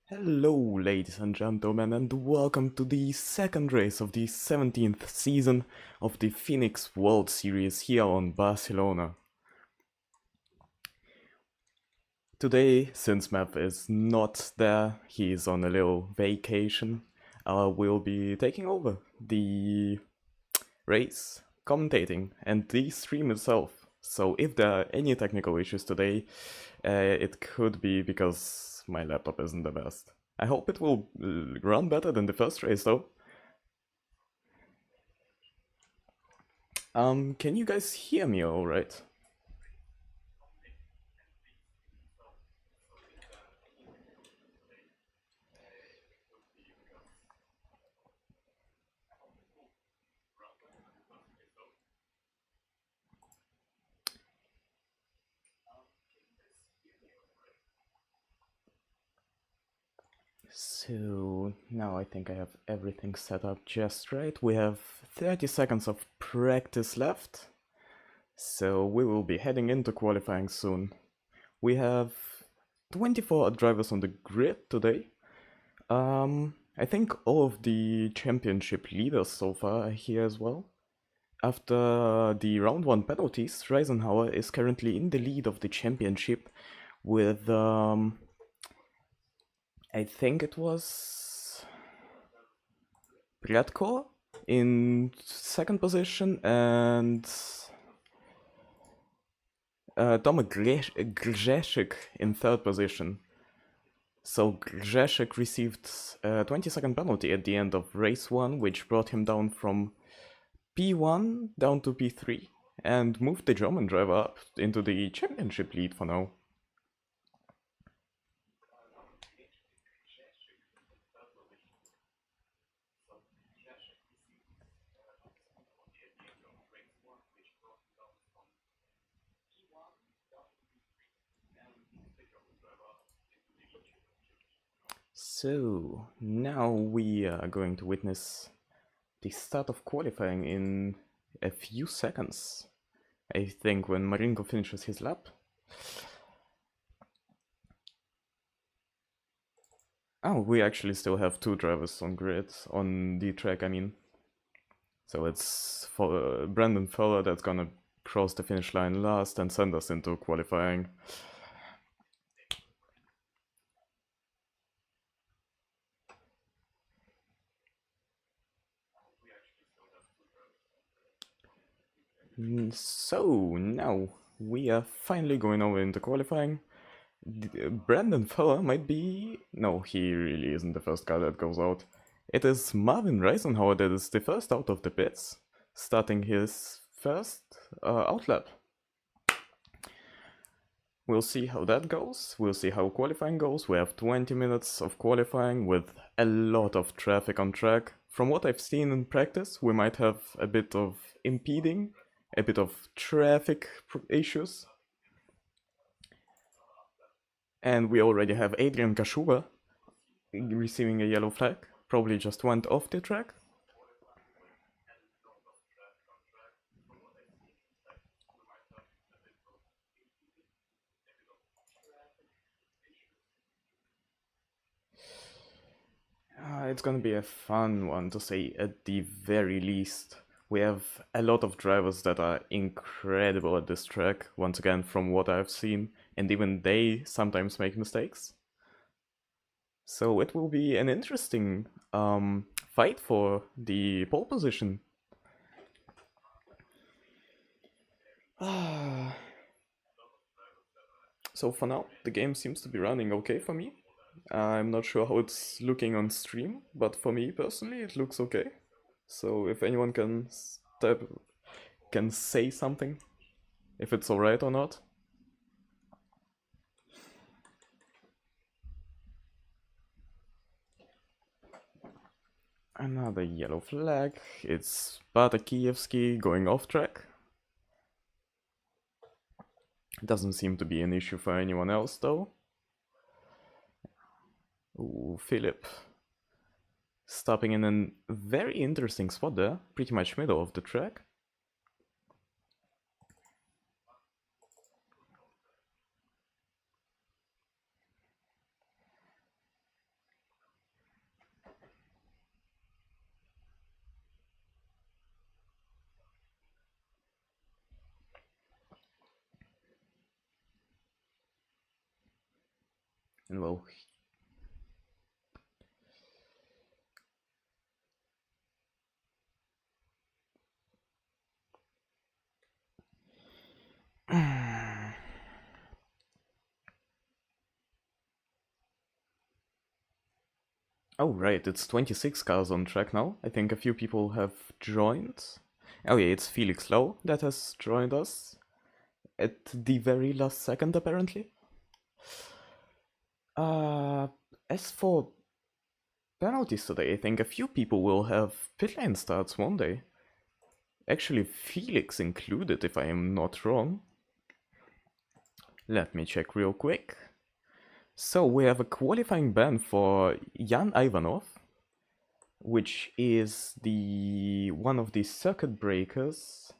Hello, ladies and gentlemen, and welcome to the second race of the 17th season of the Phoenix World Series here on Barcelona. Today, since Matt is not there, he's on a little vacation, we'll be taking over the race, commentating, and the stream itself. So if there are any technical issues today, it could be because my laptop isn't the best. I hope it will run better than the first race though. Can you guys hear me alright? So now I think I have everything set up just right. We have 30 seconds of practice left. So we will be heading into qualifying soon. We have 24 drivers on the grid today. I think all of the championship leaders so far are here as well. After the round 1 penalties, Reisenhauer is currently in the lead of the championship with, I think it was Bratko in second position and Tomek Grzesik in third position. So Grzesik received a 20-second penalty at the end of race 1, which brought him down from P1 down to P3 and moved the German driver up into the championship lead for now. So now we are going to witness the start of qualifying in a few seconds. I think when Marinko finishes his lap. Oh, we actually still have two drivers on grid, on the track, I mean. So it's for Brandon Fowler that's gonna cross the finish line last and send us into qualifying. So now we are finally going over into qualifying. Brandon Fowler might be... No, he really isn't the first guy that goes out. It is Marvin Reisenhauer that is the first out of the pits, starting his first outlap. We'll see how that goes, we'll see how qualifying goes. We have 20 minutes of qualifying with a lot of traffic on track. From what I've seen in practice, we might have a bit of impeding, a bit of traffic issues. And we already have Adrian Kashuba receiving a yellow flag, probably just went off the track. It's gonna be a fun one to say at the very least. We have a lot of drivers that are incredible at this track, once again from what I've seen, and even they sometimes make mistakes. So it will be an interesting fight for the pole position. So for now, the game seems to be running okay for me. I'm not sure how it's looking on stream, but for me personally, it looks okay. So if anyone can say something, if it's alright or not. Another yellow flag. It's Bartek going off track. Doesn't seem to be an issue for anyone else though. Ooh, Philip. Stopping in a very interesting spot there, pretty much middle of the track. And well, oh right, it's 26 cars on track now. I think a few people have joined. Oh yeah, it's Felix Lowe that has joined us at the very last second apparently. Uh, as for penalties today, I think a few people will have pit lane starts one day. Actually, Felix included, if I am not wrong. Let me check real quick. So we have a qualifying ban for Jan Ivanov, which is the one of the circuit breakers,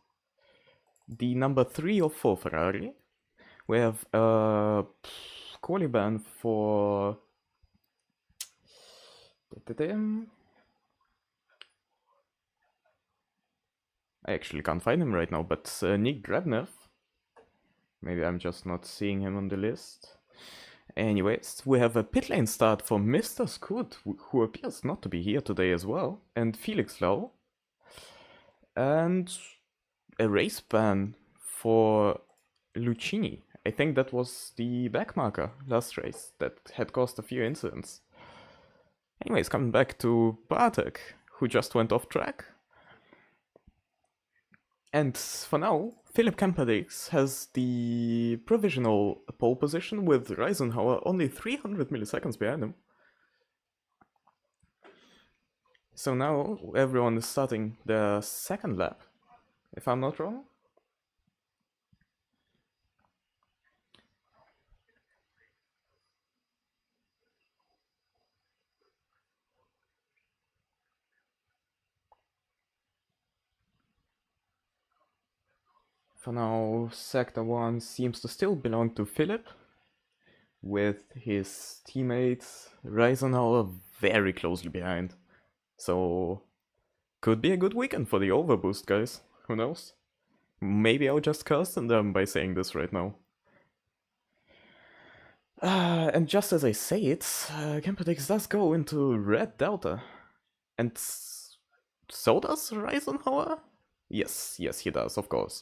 the number 3 or 4 Ferrari. We have a quali ban for I actually can't find him right now, but Nick Grabnev. Maybe I'm just not seeing him on the list. Anyways, we have a pit lane start for Mr. Scoot, who appears not to be here today as well, and Felix Lau. And a race ban for Lucchini. I think that was the backmarker last race that had caused a few incidents. Anyways, coming back to Bartek, who just went off track. And for now, Philip Kampadix has the provisional pole position with Reisenhauer only 300 milliseconds behind him. So now everyone is starting their second lap, if I'm not wrong. For now, Sector 1 seems to still belong to Philip, with his teammates Reisenhauer very closely behind. So, could be a good weekend for the overboost guys, who knows? Maybe I'll just curse on them by saying this right now. And just as I say it, Campodix does go into Red Delta. And so does Reisenhauer? Yes, he does, of course.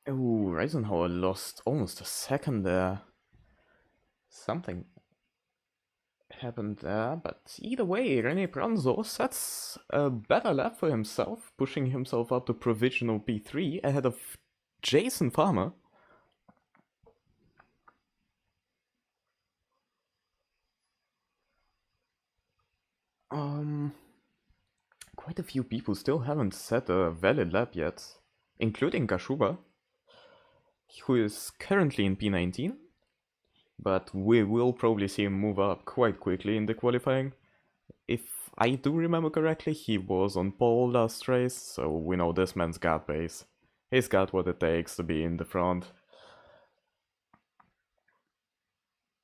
Oh, Reisenhauer lost almost a second there. Something happened there, but either way, René Pranzo sets a better lap for himself, pushing himself up to provisional P3 ahead of Jason Farmer. Quite a few people still haven't set a valid lap yet, including Kashuba, who is currently in P19, but we will probably see him move up quite quickly in the qualifying. If I do remember correctly, he was on pole last race, so we know this man's got pace. He's got what it takes to be in the front.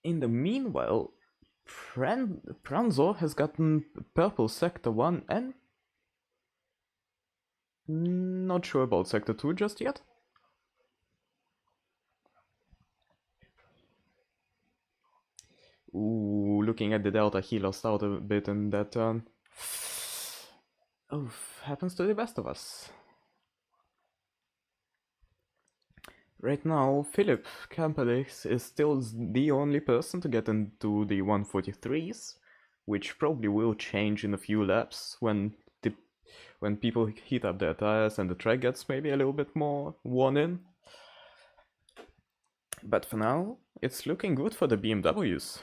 In the meanwhile, Pranzo has gotten purple sector 1 and not sure about sector 2 just yet. Ooh, looking at the delta, he lost out a bit in that turn. Oh, happens to the best of us. Right now, Philip Kampadix is still the only person to get into the 143s, which probably will change in a few laps when people heat up their tires and the track gets maybe a little bit more worn in. But for now, it's looking good for the BMWs.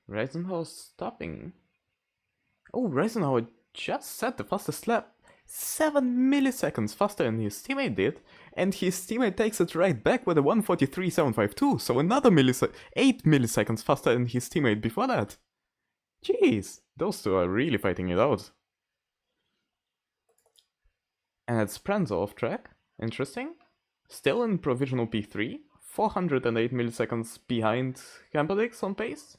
Reisenhauer stopping. Oh, Reisenhauer just set the fastest lap. 7 milliseconds faster than his teammate did, and his teammate takes it right back with a 1:43.752, so another 8 milliseconds faster than his teammate before that. Jeez, those two are really fighting it out. And it's Pranzo off track. Interesting. Still in provisional P3, 408 milliseconds behind Campodix on pace.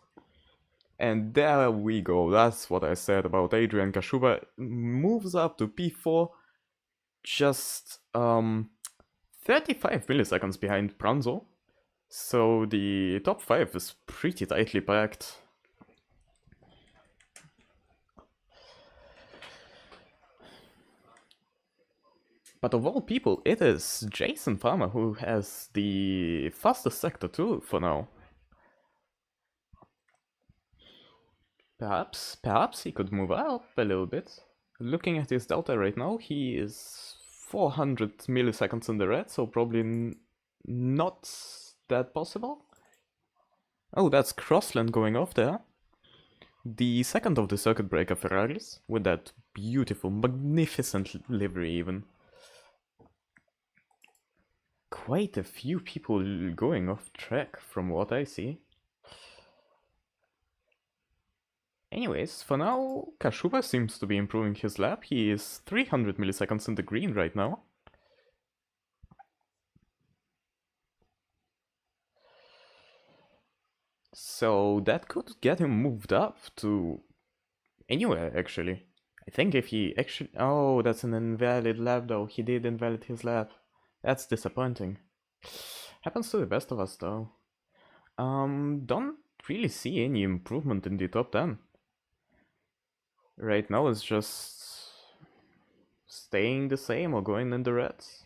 And there we go, that's what I said about Adrian Kashuba. Moves up to P4, just 35 milliseconds behind Pranzo. So the top 5 is pretty tightly packed. But of all people, it is Jason Farmer who has the fastest sector 2 for now. Perhaps he could move up a little bit. Looking at his delta right now, he is 400 milliseconds in the red, so probably not that possible. Oh, that's Crossland going off there. The second of the circuit breaker Ferraris, with that beautiful, magnificent livery even. Quite a few people going off track from what I see. Anyways, for now, Kashuba seems to be improving his lap. He is 300 milliseconds in the green right now. So that could get him moved up to anywhere, actually. I think if he actually... Oh, that's an invalid lap though. He did invalid his lap. That's disappointing. Happens to the best of us though. Don't really see any improvement in the top 10. Right now it's just staying the same or going in the reds.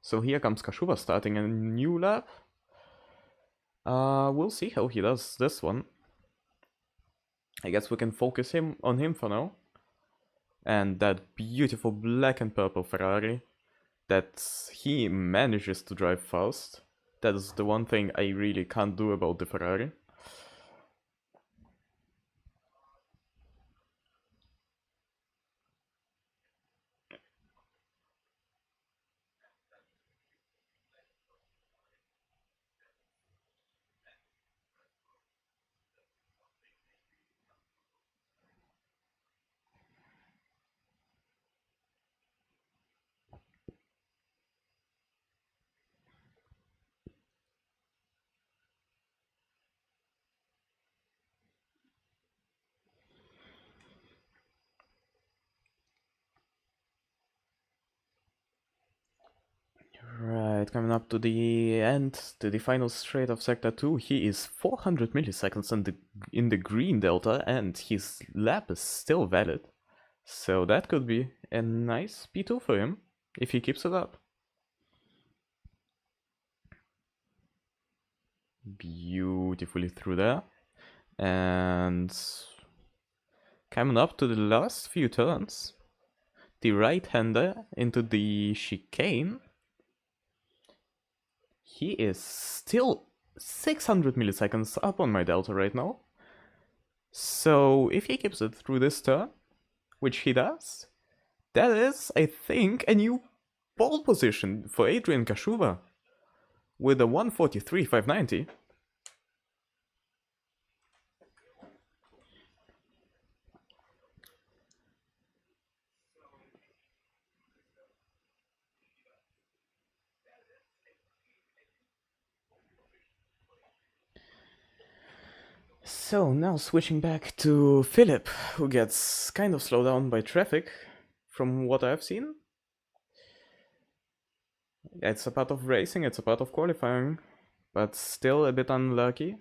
So here comes Kashuba starting a new lap. We'll see how he does this one. I guess we can focus on him for now. And that beautiful black and purple Ferrari that he manages to drive fast. That is the one thing I really can't do about the Ferrari. Right, coming up to the end, to the final straight of Sector 2, he is 400 milliseconds in the green delta, and his lap is still valid. So that could be a nice P2 for him, if he keeps it up. Beautifully through there. And coming up to the last few turns, the right-hander into the chicane. He is still 600 milliseconds up on my delta right now. So if he keeps it through this turn, which he does, that is, I think, a new pole position for Adrian Kashuba with a 1:43.590. So now switching back to Philip, who gets kind of slowed down by traffic, from what I've seen. It's a part of racing, it's a part of qualifying, but still a bit unlucky.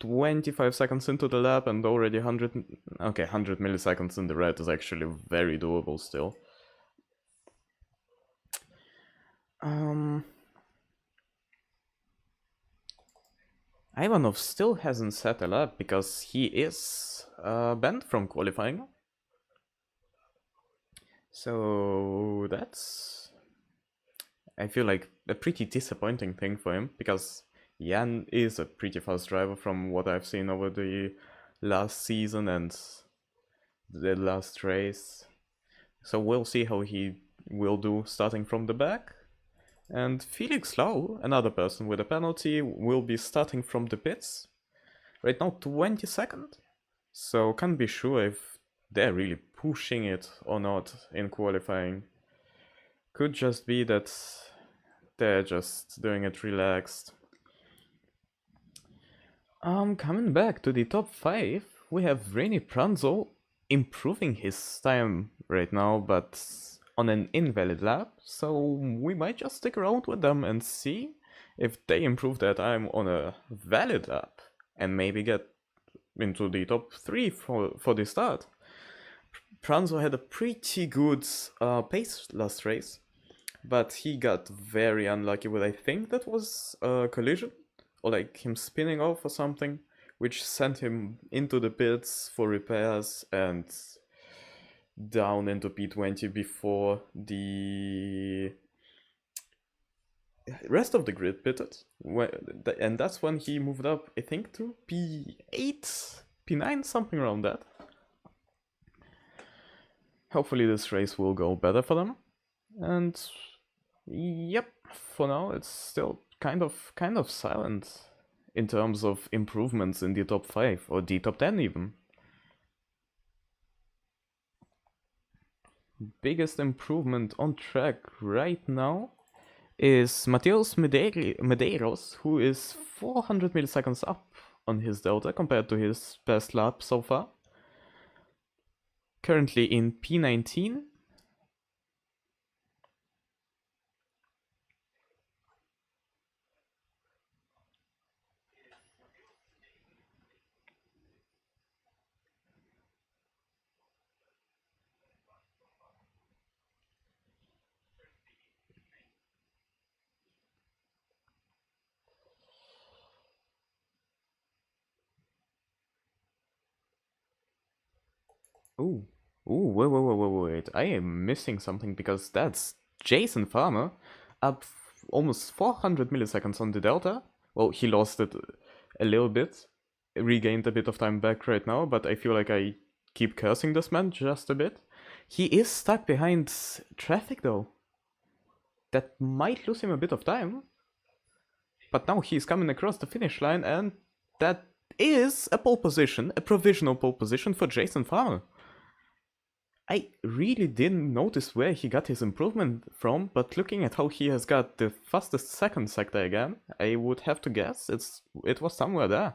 25 seconds into the lap and already 100... Okay, 100 milliseconds in the red is actually very doable still. Ivanov still hasn't set a lap because he is banned from qualifying. So that's, I feel like, a pretty disappointing thing for him, because Jan is a pretty fast driver from what I've seen over the last season and the last race. So we'll see how he will do starting from the back. And Felix Lau, another person with a penalty, will be starting from the pits. Right now 22nd. So can't be sure if they're really pushing it or not in qualifying. Could just be that they're just doing it relaxed. Coming back to the top 5, we have Reni Pranzo improving his time right now, but on an invalid lap, so we might just stick around with them and see if they improve their time on a valid lap and maybe get into the top 3 for the start. Pranzo had a pretty good pace last race, but he got very unlucky with, I think that was a collision, or like him spinning off or something, which sent him into the pits for repairs and down into P20 before the rest of the grid pitted. And that's when he moved up, I think, to P8, P9, something around that. Hopefully this race will go better for them. And yep, for now it's still kind of silent in terms of improvements in the top 5 or the top 10 even. Biggest improvement on track right now is Mateus Medeiros, who is 400 milliseconds up on his delta compared to his best lap so far. Currently in P19. Ooh, wait. I am missing something because that's Jason Farmer up almost 400 milliseconds on the delta. Well, he lost it a little bit, regained a bit of time back right now, but I feel like I keep cursing this man just a bit. He is stuck behind traffic though. That might lose him a bit of time. But now he's coming across the finish line, and that is a pole position, a provisional pole position for Jason Farmer. I really didn't notice where he got his improvement from, but looking at how he has got the fastest second sector again, I would have to guess it was somewhere there.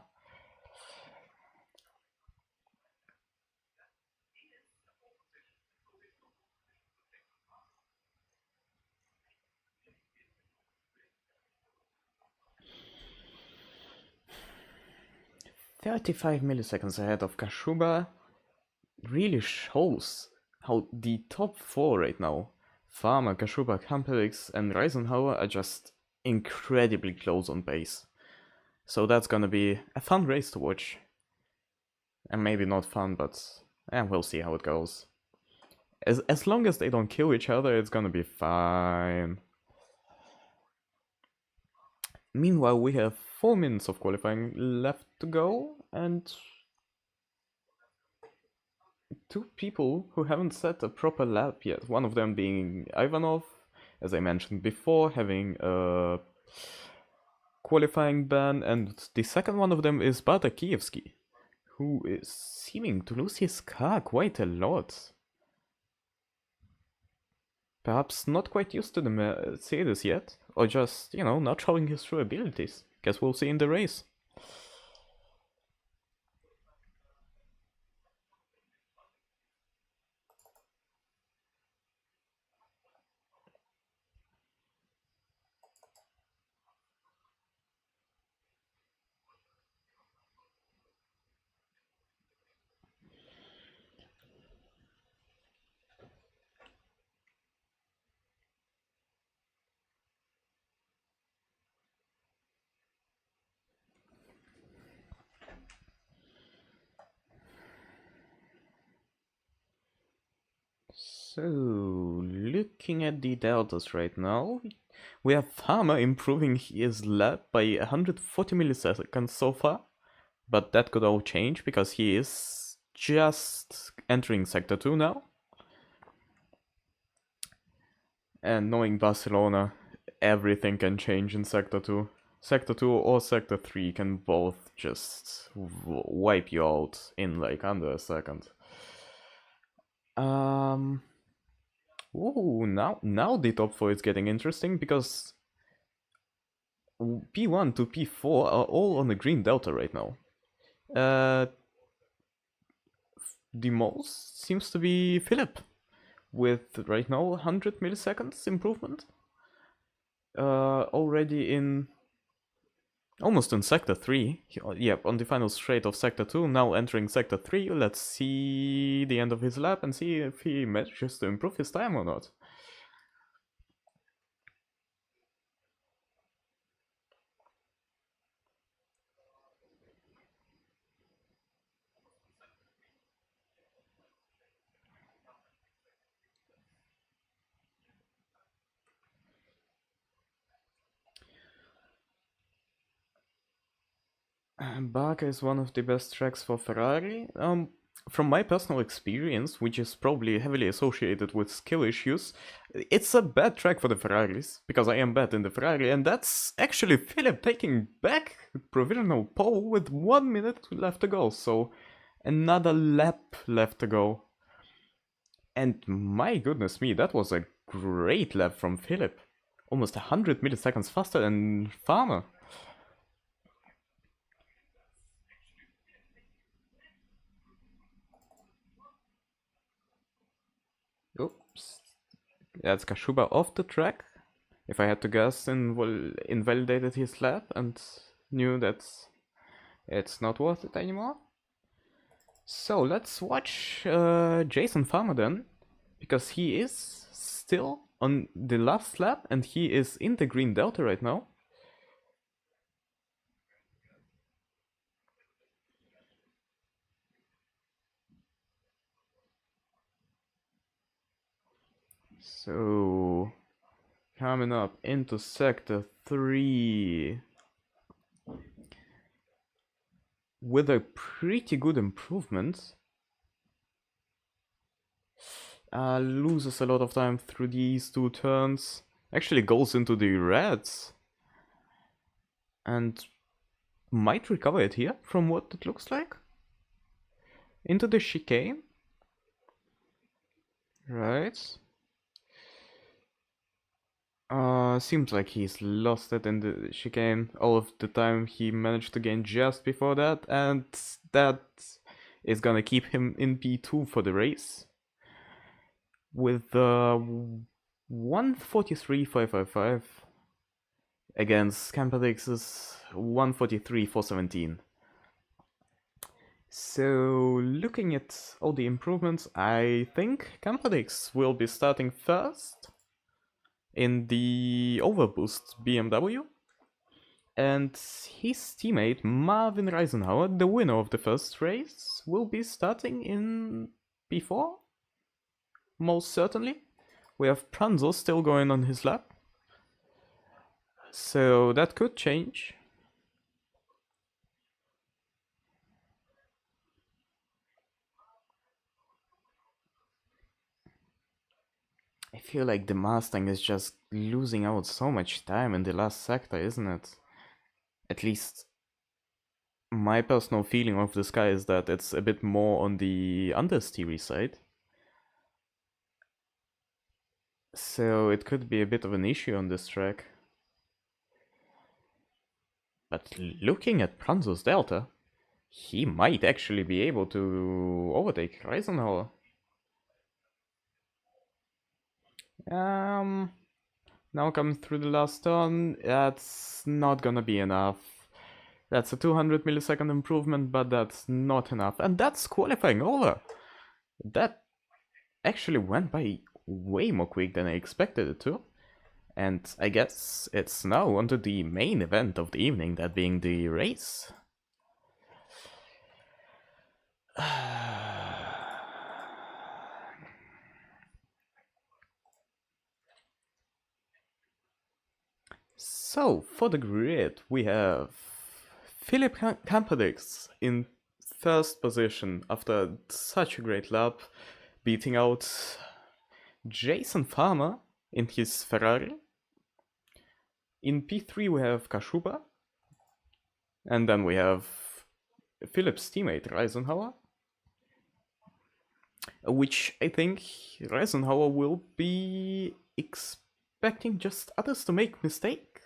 "35 milliseconds ahead of Kashuba" really shows how the top 4 right now, Farmer, Kashuba, Kampelix, and Reisenhauer, are just incredibly close on pace. So that's gonna be a fun race to watch. And maybe not fun, but we'll see how it goes. As long as they don't kill each other, it's gonna be fine. Meanwhile, we have 4 minutes of qualifying left to go, and 2 people who haven't set a proper lap yet. One of them being Ivanov, as I mentioned before, having a qualifying ban, and the second one of them is Bartek Kievski, who is seeming to lose his car quite a lot. Perhaps not quite used to the Mercedes yet, or just, not showing his true abilities. Guess we'll see in the race. So, looking at the deltas right now, we have Farmer improving his lap by 140 milliseconds so far, but that could all change because he is just entering Sector 2 now. And knowing Barcelona, everything can change in Sector 2. Sector 2 or Sector 3 can both just wipe you out in like under a second. Ooh, now the top 4 is getting interesting because P1 to P4 are all on the green delta right now. The most seems to be Philip, with right now 100 milliseconds improvement. Already in almost in Sector 3. Yep, on the final straight of Sector 2, now entering Sector 3. Let's see the end of his lap and see if he manages to improve his time or not. Baga is one of the best tracks for Ferrari. From my personal experience, which is probably heavily associated with skill issues, it's a bad track for the Ferraris, because I am bad in the Ferrari, and that's actually Philip taking back provisional pole with 1 minute left to go, so another lap left to go. And my goodness me, that was a great lap from Philip. Almost 100 milliseconds faster than Farmer. Oops. That's Kashuba off the track. If I had to guess, invalidated his lap and knew that it's not worth it anymore. So let's watch Jason Farmer then, because he is still on the last lap and he is in the green delta right now. So coming up into Sector 3 with a pretty good improvement. Loses a lot of time through these 2 turns. Actually goes into the reds. And might recover it here from what it looks like. Into the chicane. Right. Seems like he's lost it in the chicane all of the time he managed to gain just before that, and that is gonna keep him in P2 for the race. With 143.555 against Camperdix's 143.417. So looking at all the improvements, I think Camperdix will be starting first in the overboost BMW, and his teammate Marvin Reisenhauer, the winner of the first race, will be starting in P4, most certainly. We have Pranzo still going on his lap, so that could change. I feel like the Mustang is just losing out so much time in the last sector, isn't it? At least my personal feeling of this guy is that it's a bit more on the understeery side. So it could be a bit of an issue on this track. But looking at Pranzo's delta, he might actually be able to overtake Reisenhauer. Now coming through the last turn, that's not gonna be enough. That's a 200 millisecond improvement, but that's not enough. And that's qualifying over. That actually went by way more quick than I expected it to. And I guess it's now onto the main event of the evening, that being the race. So, for the grid, we have Philip Camperdix in first position after such a great lap, beating out Jason Farmer in his Ferrari. In P3 we have Kashuba. And then we have Philip's teammate Reisenhauer, which I think Reisenhauer will be expecting just others to make mistakes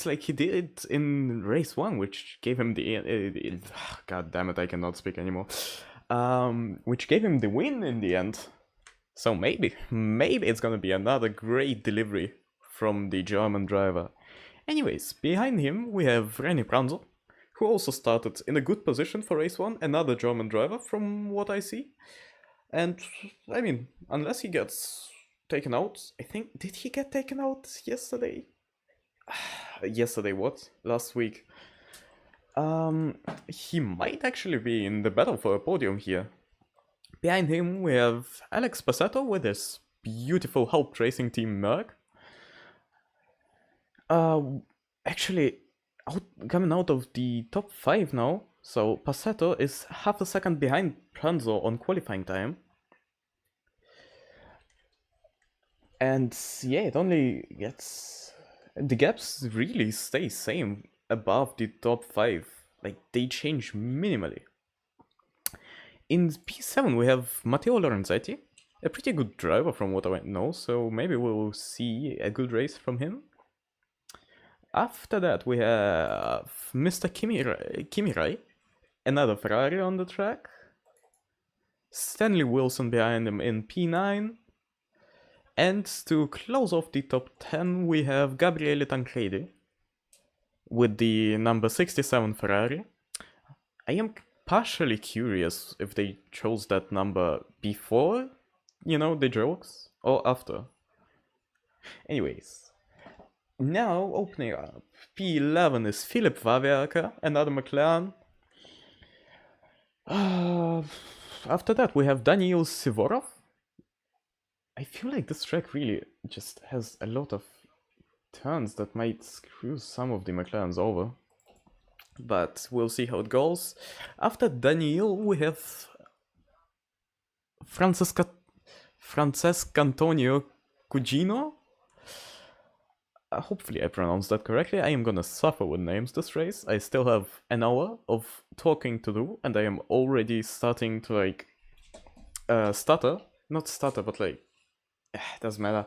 like he did in race 1, which gave him the god damn it, I cannot speak anymore. Which gave him the win in the end. So maybe it's gonna be another great delivery from the German driver. Anyways, behind him we have René Pranzel, who also started in a good position for race 1, another German driver from what I see. And I mean, unless he gets taken out, I think, did he get taken out yesterday? Yesterday what? Last week. He might actually be in the battle for a podium here. Behind him we have Alex Passetto with his beautiful Hulk Racing team Merc. Actually, coming out of the top 5 now, so Passetto is half a second behind Pranzo on qualifying time. And yeah, it only gets... the gaps really stay same above the top 5. Like, they change minimally. In P7 we have Matteo Lorenzetti, a pretty good driver from what I know, so maybe we'll see a good race from him. After that we have Mr. Kimi Rai, another Ferrari on the track. Stanley Wilson behind him in P9. And to close off the top 10 we have Gabriele Tancredi with the number 67 Ferrari. I am partially curious if they chose that number before, the jokes, or after. Anyways. Now, opening up, P11 is Philip Wawerker, another McLaren. After that, we have Daniil Sivorov. I feel like this track really just has a lot of turns that might screw some of the McLarens over. But we'll see how it goes. After Daniil, we have Francesco Antonio Cugino. Hopefully I pronounced that correctly. I am gonna suffer with names this race. I still have an hour of talking to do, and I am already starting to stutter. Not stutter, but doesn't matter.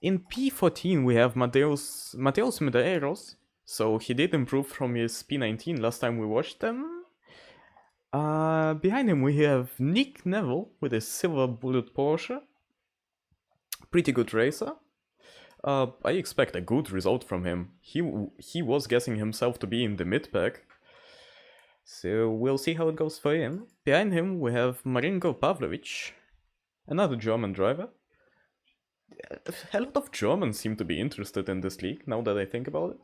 In P14 we have Mateus Medeiros. So he did improve from his P19 last time we watched them. Behind him we have Nick Neville with his Silver Bullet Porsche. Pretty good racer. I expect a good result from him. He was guessing himself to be in the mid-pack. So we'll see how it goes for him. Behind him we have Marinko Pavlovich, another German driver. A lot of Germans seem to be interested in this league, now that I think about it.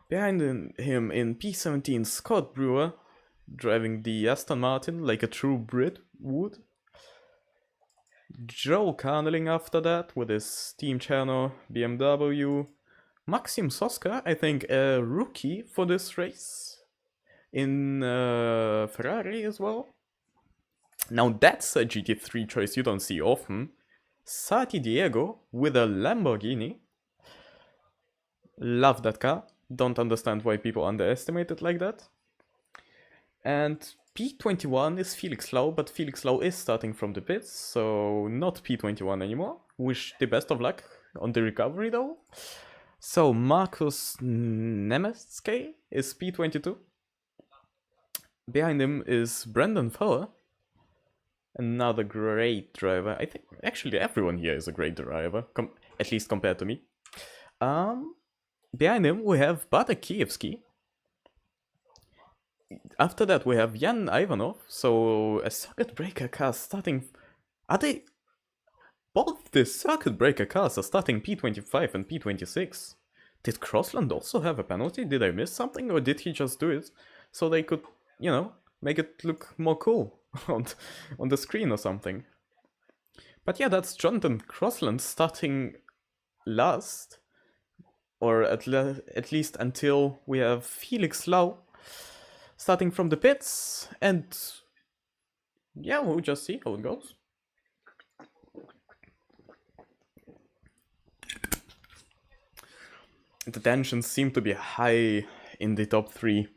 Behind him in P17, Scott Brewer, driving the Aston Martin like a true Brit would. Joe Carneling after that with his Team Channel BMW. Maxim Soska, I think a rookie for this race in Ferrari as well. Now that's a GT3 choice you don't see often. Sati Diego with a Lamborghini. Love that car. Don't understand why people underestimate it like that. And P21 is Felix Lau, but Felix Lau is starting from the pits, so not P21 anymore. Wish the best of luck on the recovery though. So Markus Nemeske is P22. Behind him is Brandon Fowler, another great driver. I think actually everyone here is a great driver, at least compared to me. Behind him we have Bartek Kievski. After that we have Jan Ivanov, so a circuit breaker car starting... Both the circuit breaker cars are starting P25 and P26. Did Crossland also have a penalty? Did I miss something, or did he just do it so they could, make it look more cool on the screen or something? But yeah, that's Jonathan Crossland starting last, or at least until we have Felix Lau starting from the pits, and yeah, we'll just see how it goes. the tensions seem to be high in the top 3,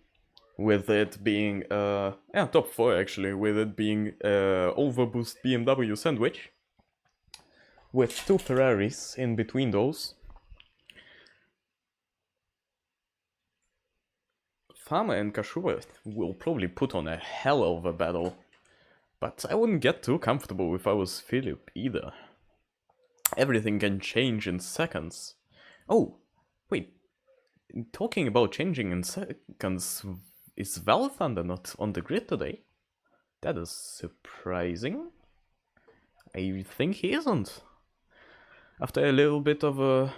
with it being top 4 actually, with it being overboost BMW sandwich with 2 Ferraris in between those. Fama and Kashuba will probably put on a hell of a battle, but I wouldn't get too comfortable if I was Philip either. Everything can change in seconds. Oh, wait, talking about changing in seconds, is Val Thunder not on the grid today? That is surprising. I think he isn't. After a little bit of a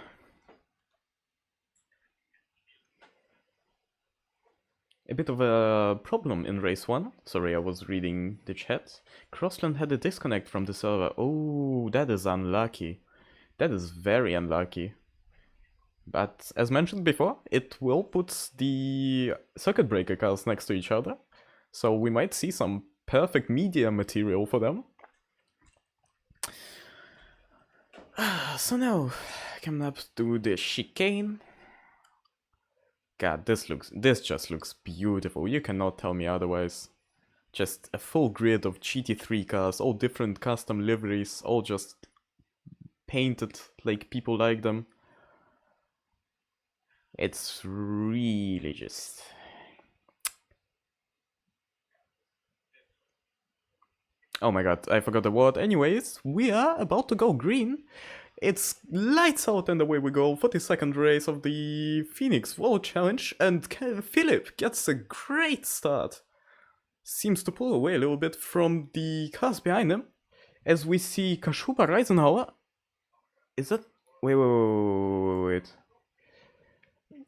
problem in race 1. Sorry, I was reading the chat. Crossland had a disconnect from the server. Oh, that is unlucky. That is very unlucky. But as mentioned before, it will put the circuit breaker cars next to each other. So we might see some perfect media material for them. So now, coming up to the chicane. God, this just looks beautiful. You cannot tell me otherwise. Just a full grid of GT3 cars, all different custom liveries, all just painted like people like them. It's really just... Oh my god, I forgot the word. Anyways, we are about to go green. It's lights out and away we go. 42nd race of the Phoenix World Challenge, and Philip gets a great start. Seems to pull away a little bit from the cars behind him, as we see Kashuba Reisenhauer. Is that... Wait.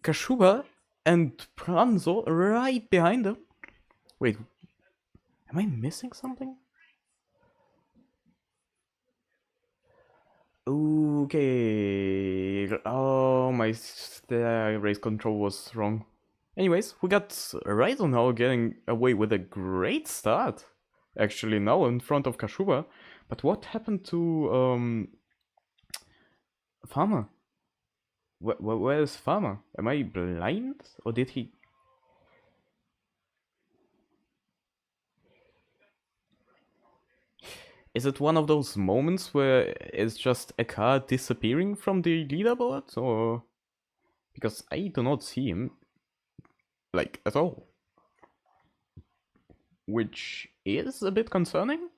Kashuba and Pranzo right behind him. Wait, am I missing something? Okay. Oh, my race control was wrong. Anyways, we got Reisenhauer getting away with a great start. Actually, now in front of Kashuba. But what happened to Farmer? Where is Farmer? Am I blind? Or did he... Is it one of those moments where it's just a car disappearing from the leaderboard? Or... Because I do not see him, like, at all. Which is a bit concerning.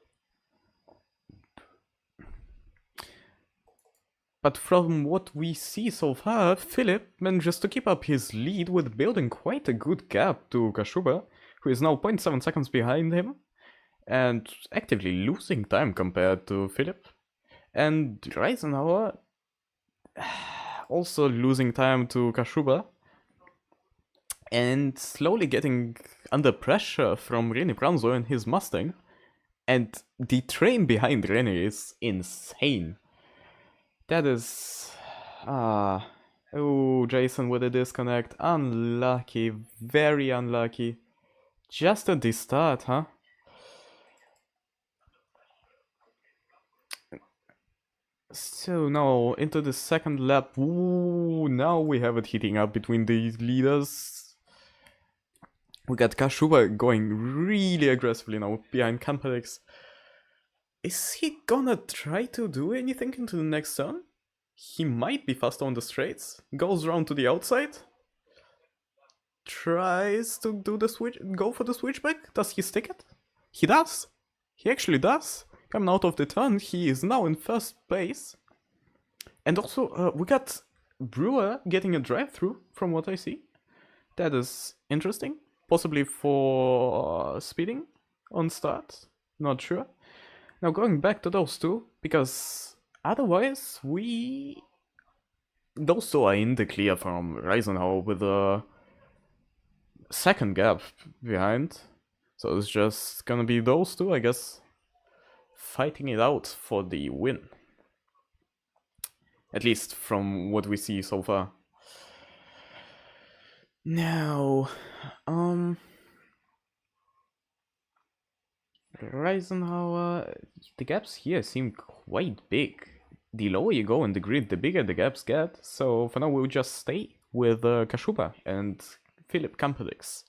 But from what we see so far, Philip manages to keep up his lead with building quite a good gap to Kashuba, who is now 0.7 seconds behind him, and actively losing time compared to Philip. And Reisenhauer also losing time to Kashuba, and slowly getting under pressure from René Pranzo and his Mustang. And the train behind René is insane. That is... Oh, Jason with a disconnect. Unlucky. Very unlucky. Just at the start, huh? So now, into the second lap. Ooh, now we have it heating up between the leaders. We got Kashuba going really aggressively now behind Campelix. Is he gonna try to do anything into the next turn? He might be faster on the straights. Goes around to the outside. Tries to do the switch, go for the switchback. Does he stick it? He does. He actually does. Coming out of the turn, he is now in first place. And also, we got Brewer getting a drive-through, from what I see. That is interesting. Possibly for speeding on start. Not sure. Now going back to those two, because otherwise those two are in the clear from Reisenhauer with a second gap behind. So it's just gonna be those two, I guess, fighting it out for the win. At least from what we see so far. Now, Reisenhauer, the gaps here seem quite big. The lower you go in the grid, the bigger the gaps get, so for now we'll just stay with Kashuba and Philip Campedix.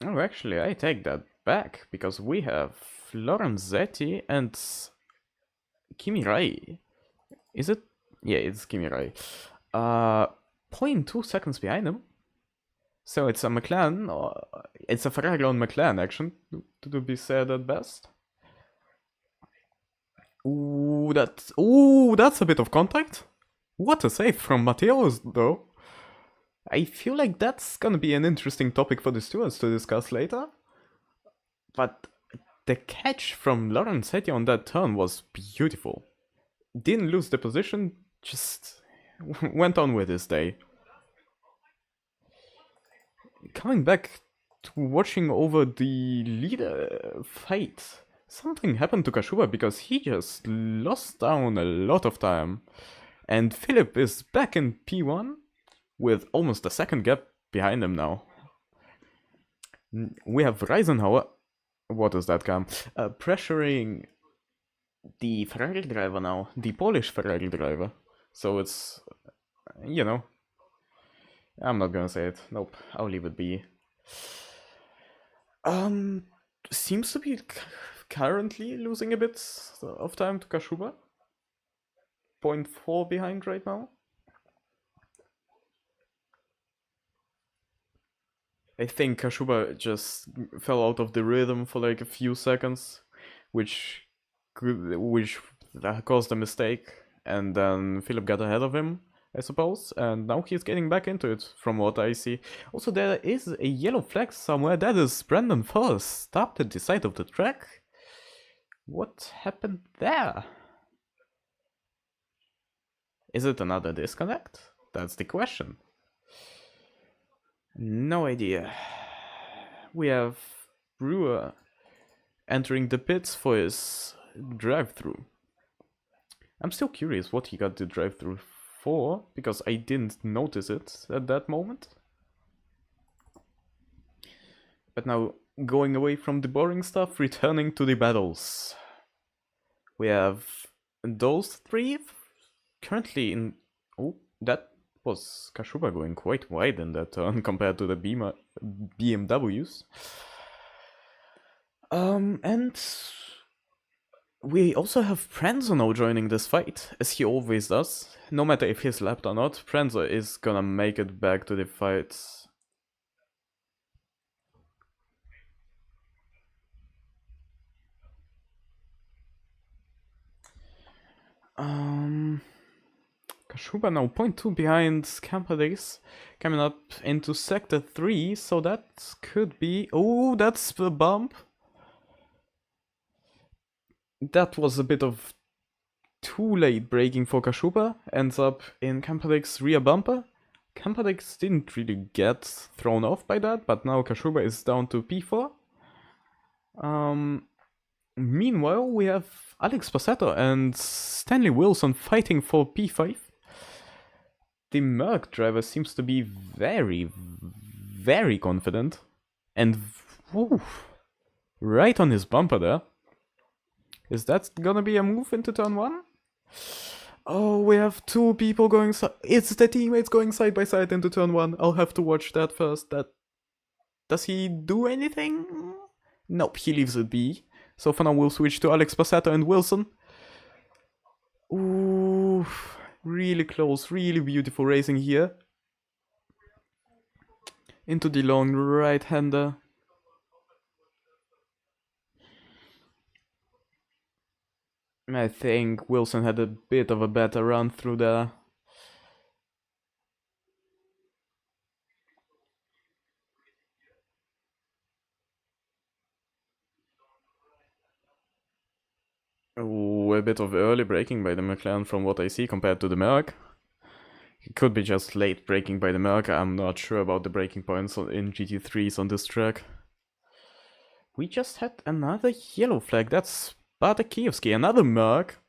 Oh, actually, I take that back, because we have Lorenzetti and Kimi Rai. Is it? Yeah, it's Kimi Rai. 0.2 seconds behind him. So it's a McLaren, or it's a Ferrari on McLaren action, to be said at best. Ooh, that's a bit of contact. What a save from Mateos, though. I feel like that's gonna be an interesting topic for the stewards to discuss later. But the catch from Lorenzetti on that turn was beautiful. Didn't lose the position, just went on with his day. Coming back to watching over the leader fight, something happened to Kashuba because he just lost down a lot of time. And Philip is back in P1 with almost a second gap behind him now. We have Reisenhauer. What does that come? Pressuring the Ferrari driver now, the Polish Ferrari driver. So it's, you know, I'm not gonna say it. Nope, I'll leave it be. Seems to be currently losing a bit of time to Kashuba. 0.4 behind right now. I think Kashuba just fell out of the rhythm for like a few seconds, which caused a mistake, and then Philip got ahead of him, I suppose, and now he's getting back into it from what I see. Also, there is a yellow flag somewhere. That is Brandon Forrest stopped at the side of the track. What happened there? Is it another disconnect? That's the question. No idea. We have Brewer entering the pits for his drive-through. I'm still curious what he got the drive-through for, because I didn't notice it at that moment. But now, going away from the boring stuff, returning to the battles. We have those three currently in... Oh, that was Kashuba going quite wide in that turn compared to the BMWs. And we also have Pranzo now joining this fight, as he always does. No matter if he's lapped or not, Pranzo is gonna make it back to the fight. Kashuba now 0.2 behind Campades, coming up into sector 3, so that could be... Oh, that's the bump. That was a bit of too late braking for Kashuba, ends up in Campadex's rear bumper. Campadex didn't really get thrown off by that, but now Kashuba is down to P4. Meanwhile, we have Alex Passetto and Stanley Wilson fighting for P5. The Merc driver seems to be very, very confident. And right on his bumper there. Is that gonna be a move into turn 1? Oh, we have two people going... It's the teammates going side by side into turn 1. I'll have to watch that first. Does he do anything? Nope, he leaves it be. So for now we'll switch to Alex Passetto and Wilson. Ooh, really close, really beautiful racing here. Into the long right-hander. I think Wilson had a bit of a better run through there. Ooh, a bit of early braking by the McLaren from what I see compared to the Merc. It could be just late braking by the Merc. I'm not sure about the braking points in GT3s on this track. We just had another yellow flag. That's Bartek, another Merc,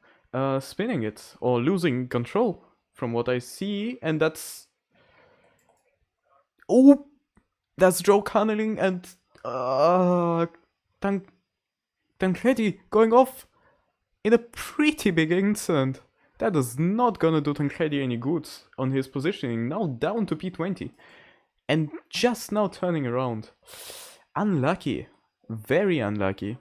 spinning it or losing control from what I see, and that's... Oh, that's Joe Cunningham and Tancredi going off in a pretty big incident. That is not gonna do Tancredi any good on his positioning. Now down to P20. And just now turning around. Unlucky. Very unlucky.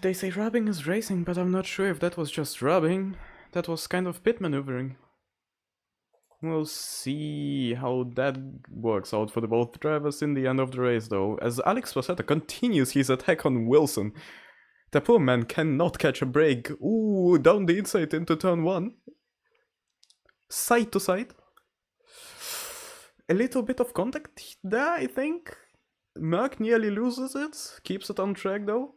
They say rubbing is racing, but I'm not sure if that was just rubbing. That was kind of pit maneuvering. We'll see how that works out for the both drivers in the end of the race, though, as Alex Pasetta continues his attack on Wilson. The poor man cannot catch a break. Ooh, down the inside into turn 1. Side to side. A little bit of contact there, I think. Merck nearly loses it. Keeps it on track, though.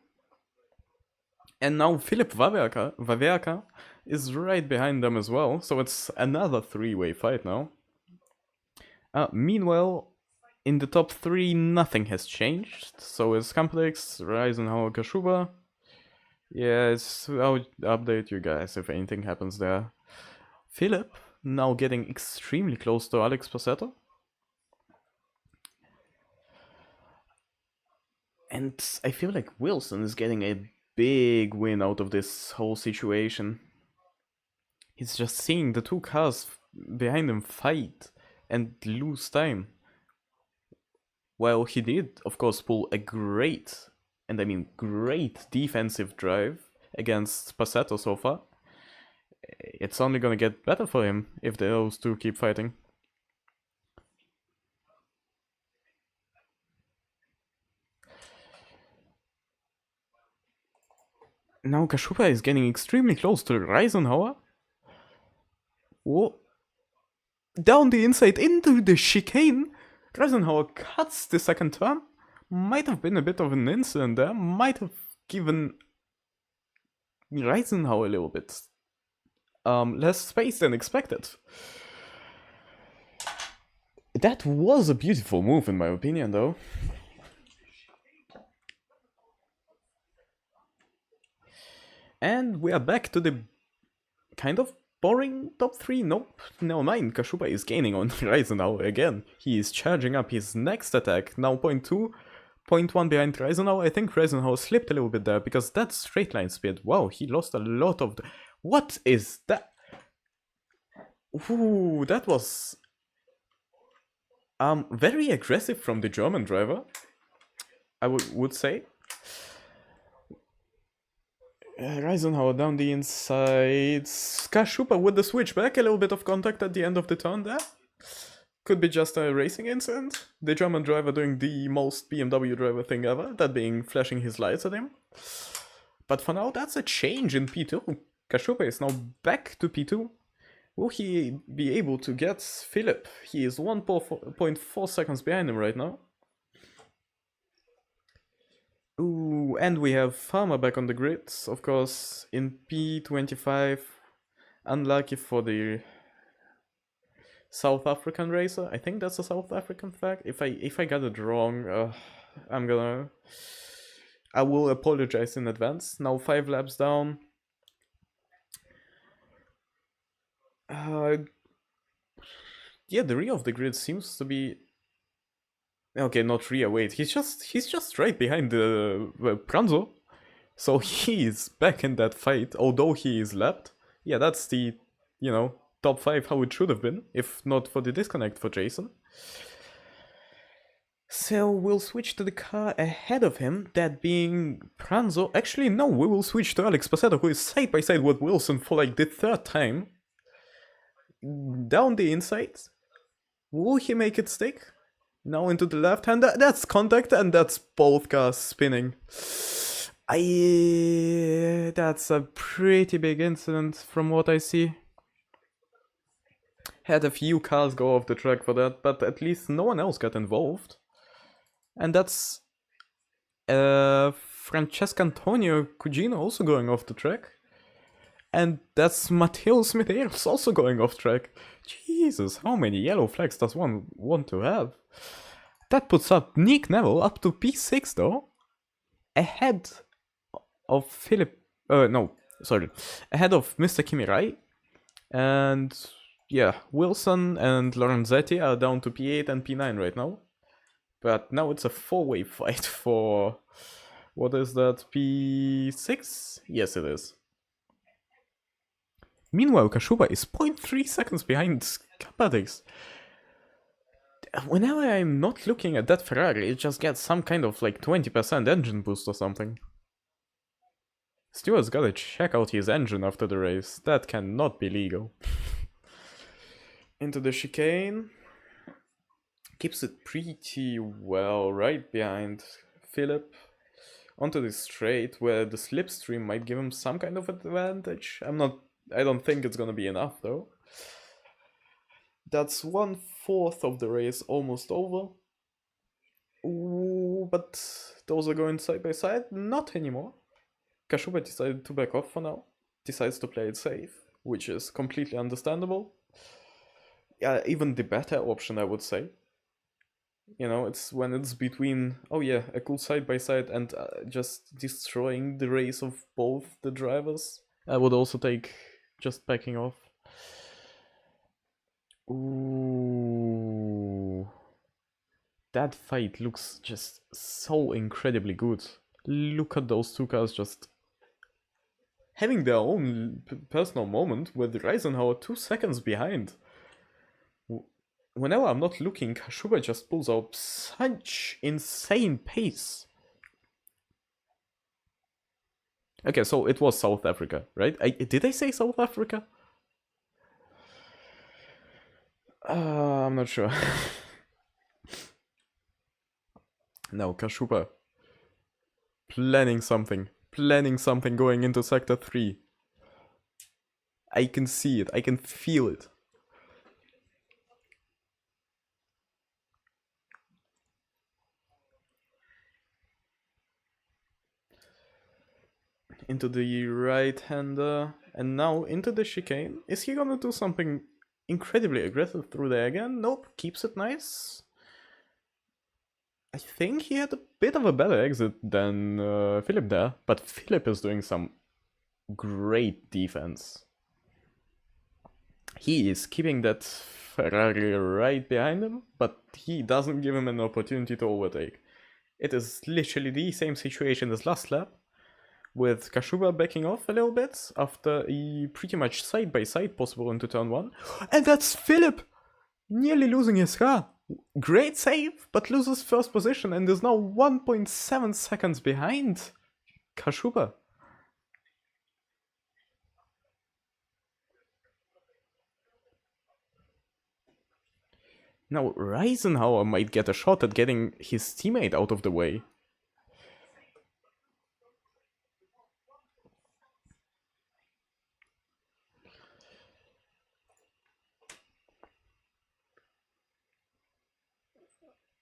And now Philip Wawerka is right behind them as well, so it's another three-way fight now. Meanwhile, in the top 3, nothing has changed. So it's Complex, Reisenhauer, Kashuba. Yes, I'll update you guys if anything happens there. Philip now getting extremely close to Alex Passetto. And I feel like Wilson is getting a big win out of this whole situation. He's just seeing the 2 cars behind him fight and lose time. Well, he did, of course, pull a great, and I mean great, defensive drive against Passetto so far. It's only gonna get better for him if those 2 keep fighting. Now Kashuba is getting extremely close to Reisenhauer. Whoa. Down the inside into the chicane. Reisenhauer cuts the second turn. Might have been a bit of an incident there. Might have given Reisenhauer a little bit less space than expected. That was a beautiful move in my opinion, though. And we are back to the kind of boring top 3. Nope, never mind. Kashuba is gaining on Reisenhauer again. He is charging up his next attack. Now 0.2, 0.1 behind Reisenhauer. I think Reisenhauer slipped a little bit there because that straight line speed. Wow, he lost a lot of... What is that? Ooh, that was... very aggressive from the German driver, I would say. Reisenhauer down the inside. Kashuba with the switchback. A little bit of contact at the end of the turn there. Could be just a racing incident. The German driver doing the most BMW driver thing ever. That being flashing his lights at him. But for now, that's a change in P2. Kashuba is now back to P2. Will he be able to get Philip? He is 1.4 seconds behind him right now. Ooh, and we have Farmer back on the grid, of course, in P25. Unlucky for the South African racer. I think that's a South African flag. If I got it wrong, I will apologize in advance. Now 5 laps down. Yeah, the rear of the grid seems to be... Okay, not rear, wait, he's just right behind the Pranzo. So he is back in that fight, although he is lapped. Yeah, that's the, top 5 how it should have been, if not for the disconnect for Jason. So we'll switch to the car ahead of him, that being Pranzo. Actually, no, we will switch to Alex Passetto, who is side by side with Wilson for like the 3rd time. Down the inside. Will he make it stick? Now into the left hand. That's contact, and that's both cars spinning. That's a pretty big incident from what I see. Had a few cars go off the track for that, but at least no one else got involved. And that's Francesco Antonio Cugino also going off the track. And that's Matteo Smith also going off track. Jesus, how many yellow flags does one want to have? That puts up Nick Neville up to P6 though. Ahead of Philip... sorry, ahead of Mr. Kimirai. And yeah, Wilson and Lorenzetti are down to P8 and P9 right now. But now it's a four-way fight for, what is that, P6? Yes, it is. Meanwhile, Kashuba is 0.3 seconds behind Competizione. Whenever I'm not looking at that Ferrari, it just gets some kind of like 20% engine boost or something. Stewart's gotta check out his engine after the race. That cannot be legal. Into the chicane. Keeps it pretty well right behind Philip. Onto the straight where the slipstream might give him some kind of advantage. I don't think it's gonna be enough though. That's 1/4 of the race almost over. Ooh, but those are going side by side? Not anymore. Kashuba decided to back off for now. Decides to play it safe, which is completely understandable. Yeah, even the better option, I would say. You know, it's when it's between, oh yeah, a cool side by side and just destroying the race of both the drivers. I would also take just backing off. Ooh. That fight looks just so incredibly good. Look at those two cars just having their own personal moment with Reisenhauer 2 seconds behind. Whenever I'm not looking, Kashuba just pulls out such insane pace. Okay, so it was South Africa, right? Did I say South Africa? I'm not sure. No, Kashuba. Planning something going into Sector 3. I can see it, I can feel it. Into the right-hander, and now into the chicane. Is he gonna do something incredibly aggressive through there again? Nope, keeps it nice. I think he had a bit of a better exit than Philip there, but Philip is doing some great defense. He is keeping that Ferrari right behind him, but he doesn't give him an opportunity to overtake. It is literally the same situation as last lap, with Kashuba backing off a little bit after a pretty much side-by-side possible into turn 1. And that's Philip! Nearly losing his car. Great save, but loses first position and is now 1.7 seconds behind Kashuba. Now Reisenhauer might get a shot at getting his teammate out of the way.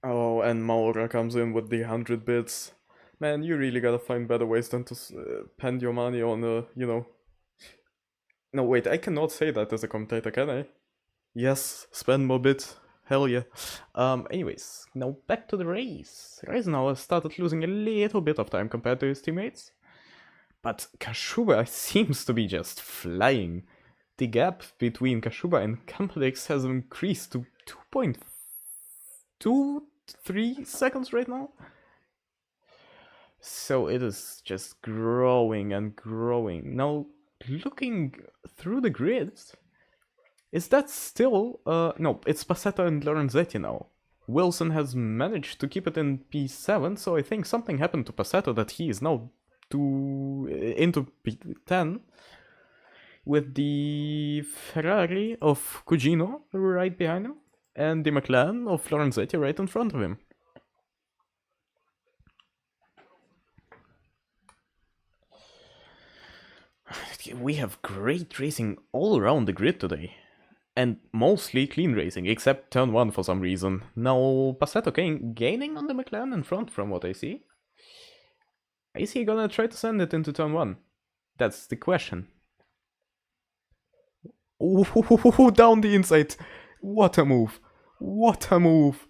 Oh, and Maura comes in with the 100 bits. Man, you really gotta find better ways than to spend your money on, you know... No, wait, I cannot say that as a commentator, can I? Yes, spend more bits. Hell yeah. Anyways, now back to the race. Reisenhauer started losing a little bit of time compared to his teammates. But Kashuba seems to be just flying. The gap between Kashuba and Competizione has increased to 2.23 seconds right now. So it is just growing and growing. Now, looking through the grids, is that still... no, it's Assetto and Lorenzetti now. Wilson has managed to keep it in P7, so I think something happened to Assetto that he is now into P10. With the Ferrari of Cugino right behind him, and the McLaren of Lorenzetti right in front of him. We have great racing all around the grid today. And mostly clean racing, except turn 1 for some reason. Now, Assetto gaining on the McLaren in front from what I see. Is he gonna try to send it into turn 1? That's the question. Ooh, down the inside. What a move. What a move.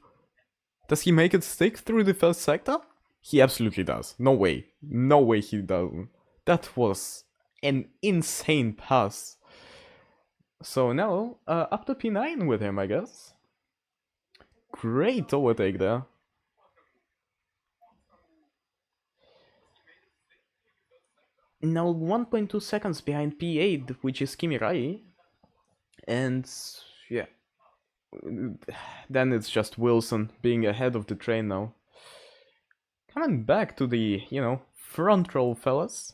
Does he make it stick through the first sector? He absolutely does. No way. No way he doesn't. That was an insane pass. So now, up to P9 with him, I guess. Great overtake there. Now 1.2 seconds behind P8, which is Kimirai. And yeah, then it's just Wilson being ahead of the train now. Coming back to the, front row, fellas.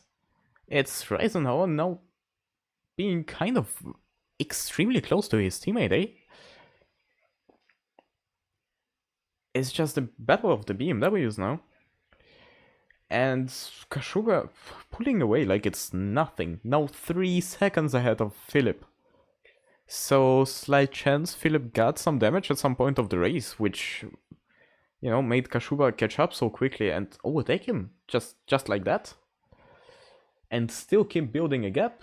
It's Reisenauer now being kind of extremely close to his teammate, eh? It's just a battle of the BMWs now. And Kashuga pulling away like it's nothing. Now 3 seconds ahead of Philip. So slight chance Philip got some damage at some point of the race, which, made Kashuba catch up so quickly and overtake him just like that. And still keep building a gap.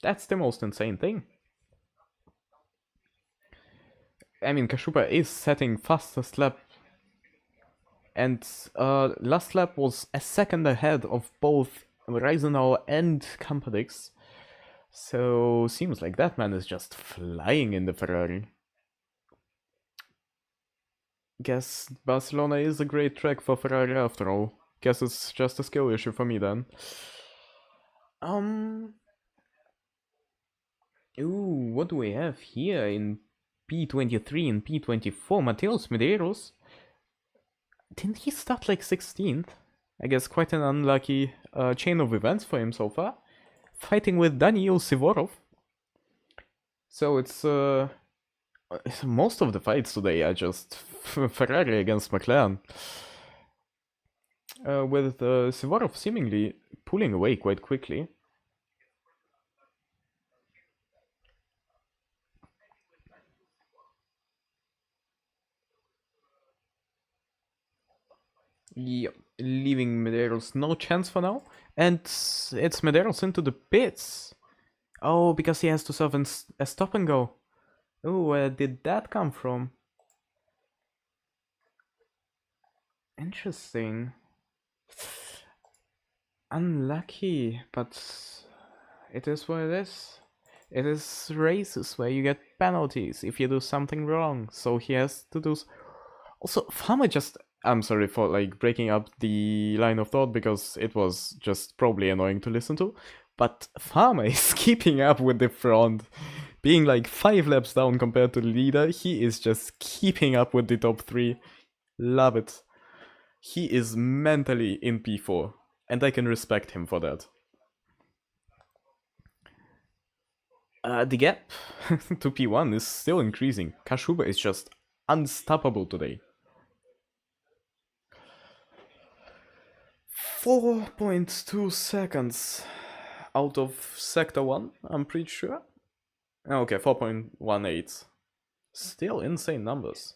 That's the most insane thing. I mean, Kashuba is setting fastest lap. And last lap was a second ahead of both Reisenauer and Competizione. So seems like that man is just flying in the Ferrari. Guess Barcelona is a great track for Ferrari after all. Guess it's just a skill issue for me then. Ooh, what do we have here in P23 and P24? Mateus Medeiros. Didn't he start like 16th? I guess quite an unlucky chain of events for him so far. Fighting with Daniil Sivorov. So it's most of the fights today are just Ferrari against McLaren. With Sivorov seemingly pulling away quite quickly. Yep, leaving Medeiros no chance for now. And it's Medeiros into the pits. Oh, because he has to serve a stop and go. Oh, where did that come from? Interesting. Unlucky, but it is what it is. It is races where you get penalties if you do something wrong. So he has to do. Also, Farmer just. I'm sorry for like breaking up the line of thought because it was just probably annoying to listen to. But Farmer is keeping up with the front. Being like 5 laps down compared to the leader, he is just keeping up with the top 3. Love it. He is mentally in P4, and I can respect him for that. The gap to P1 is still increasing. Kashuba is just unstoppable today. 4.2 seconds out of Sector 1, I'm pretty sure. Okay, 4.18. Still insane numbers.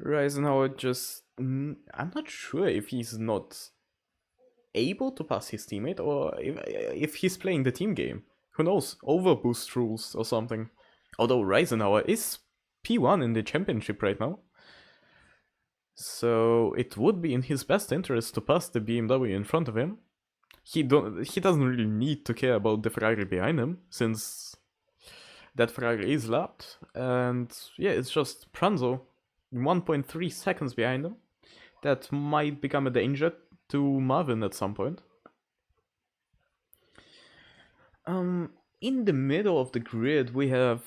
Reisenauer just... I'm not sure if he's not able to pass his teammate or if he's playing the team game. Who knows? Overboost rules or something. Although Reisenauer is P1 in the championship right now. So it would be in his best interest to pass the BMW in front of him. He doesn't really need to care about the Ferrari behind him, since that Ferrari is lapped. And yeah, it's just Pranzo, 1.3 seconds behind him. That might become a danger to Marvin at some point. In the middle of the grid, we have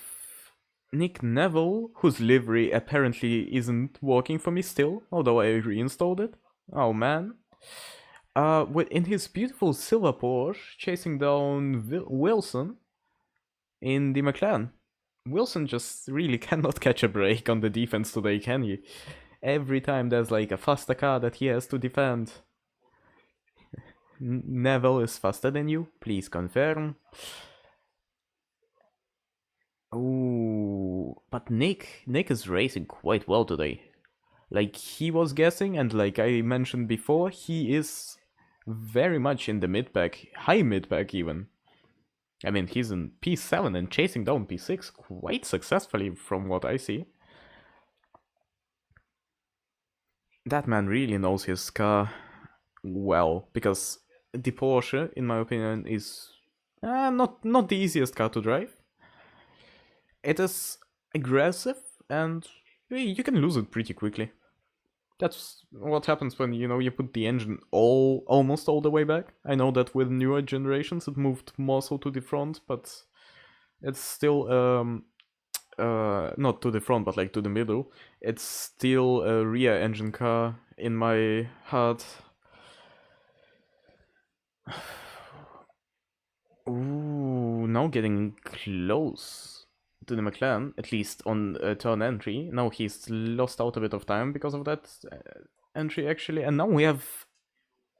Nick Neville, whose livery apparently isn't working for me still, although I reinstalled it. Oh man. In his beautiful silver Porsche, chasing down Wilson in the McLaren. Wilson just really cannot catch a break on the defense today, can he? Every time there's like a faster car that he has to defend. Neville is faster than you, please confirm. Ooh, but Nick is racing quite well today. Like he was guessing, and like I mentioned before, he is very much in the mid-pack, high mid-pack even. I mean, he's in P7 and chasing down P6 quite successfully from what I see. That man really knows his car. well, because the Porsche, in my opinion, is not the easiest car to drive. It is aggressive, and you can lose it pretty quickly. That's what happens when you put the engine almost all the way back. I know that with newer generations it moved more so to the front, but it's still not to the front, but like to the middle. It's still a rear engine car in my heart. Ooh, now getting close to the McLaren, at least on turn entry. Now he's lost out a bit of time because of that entry, actually. And now we have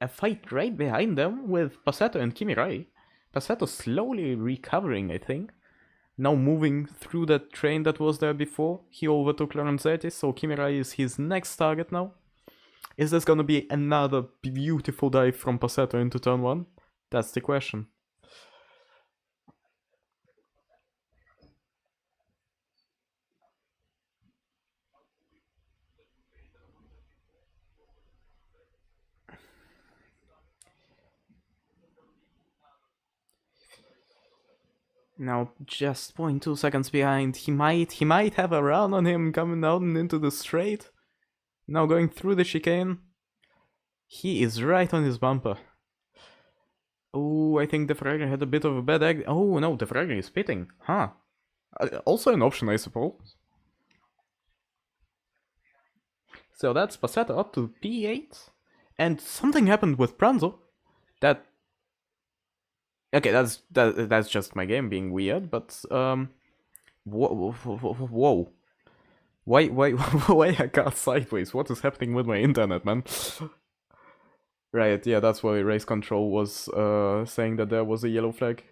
a fight right behind them with Passetto and Kimi Rai. Passetto slowly recovering, I think. Now moving through that train that was there before. He overtook Lorenzetti, so Kimi Rai is his next target now. Is this gonna be another beautiful dive from Passetto into turn 1? That's the question. Now just 0.2 seconds behind. He might have a run on him coming down into the straight. Now going through the chicane. He is right on his bumper. Oh, I think the Ferrari had a bit of a bad egg. Oh no, the Ferrari is pitting. Huh. Also an option, I suppose. So that's Passetto up to P8. And something happened with Pranzo. That... Okay, that's just my game being weird, but whoa. Why I got sideways? What is happening with my internet, man? Right, yeah, that's why race control was saying that there was a yellow flag.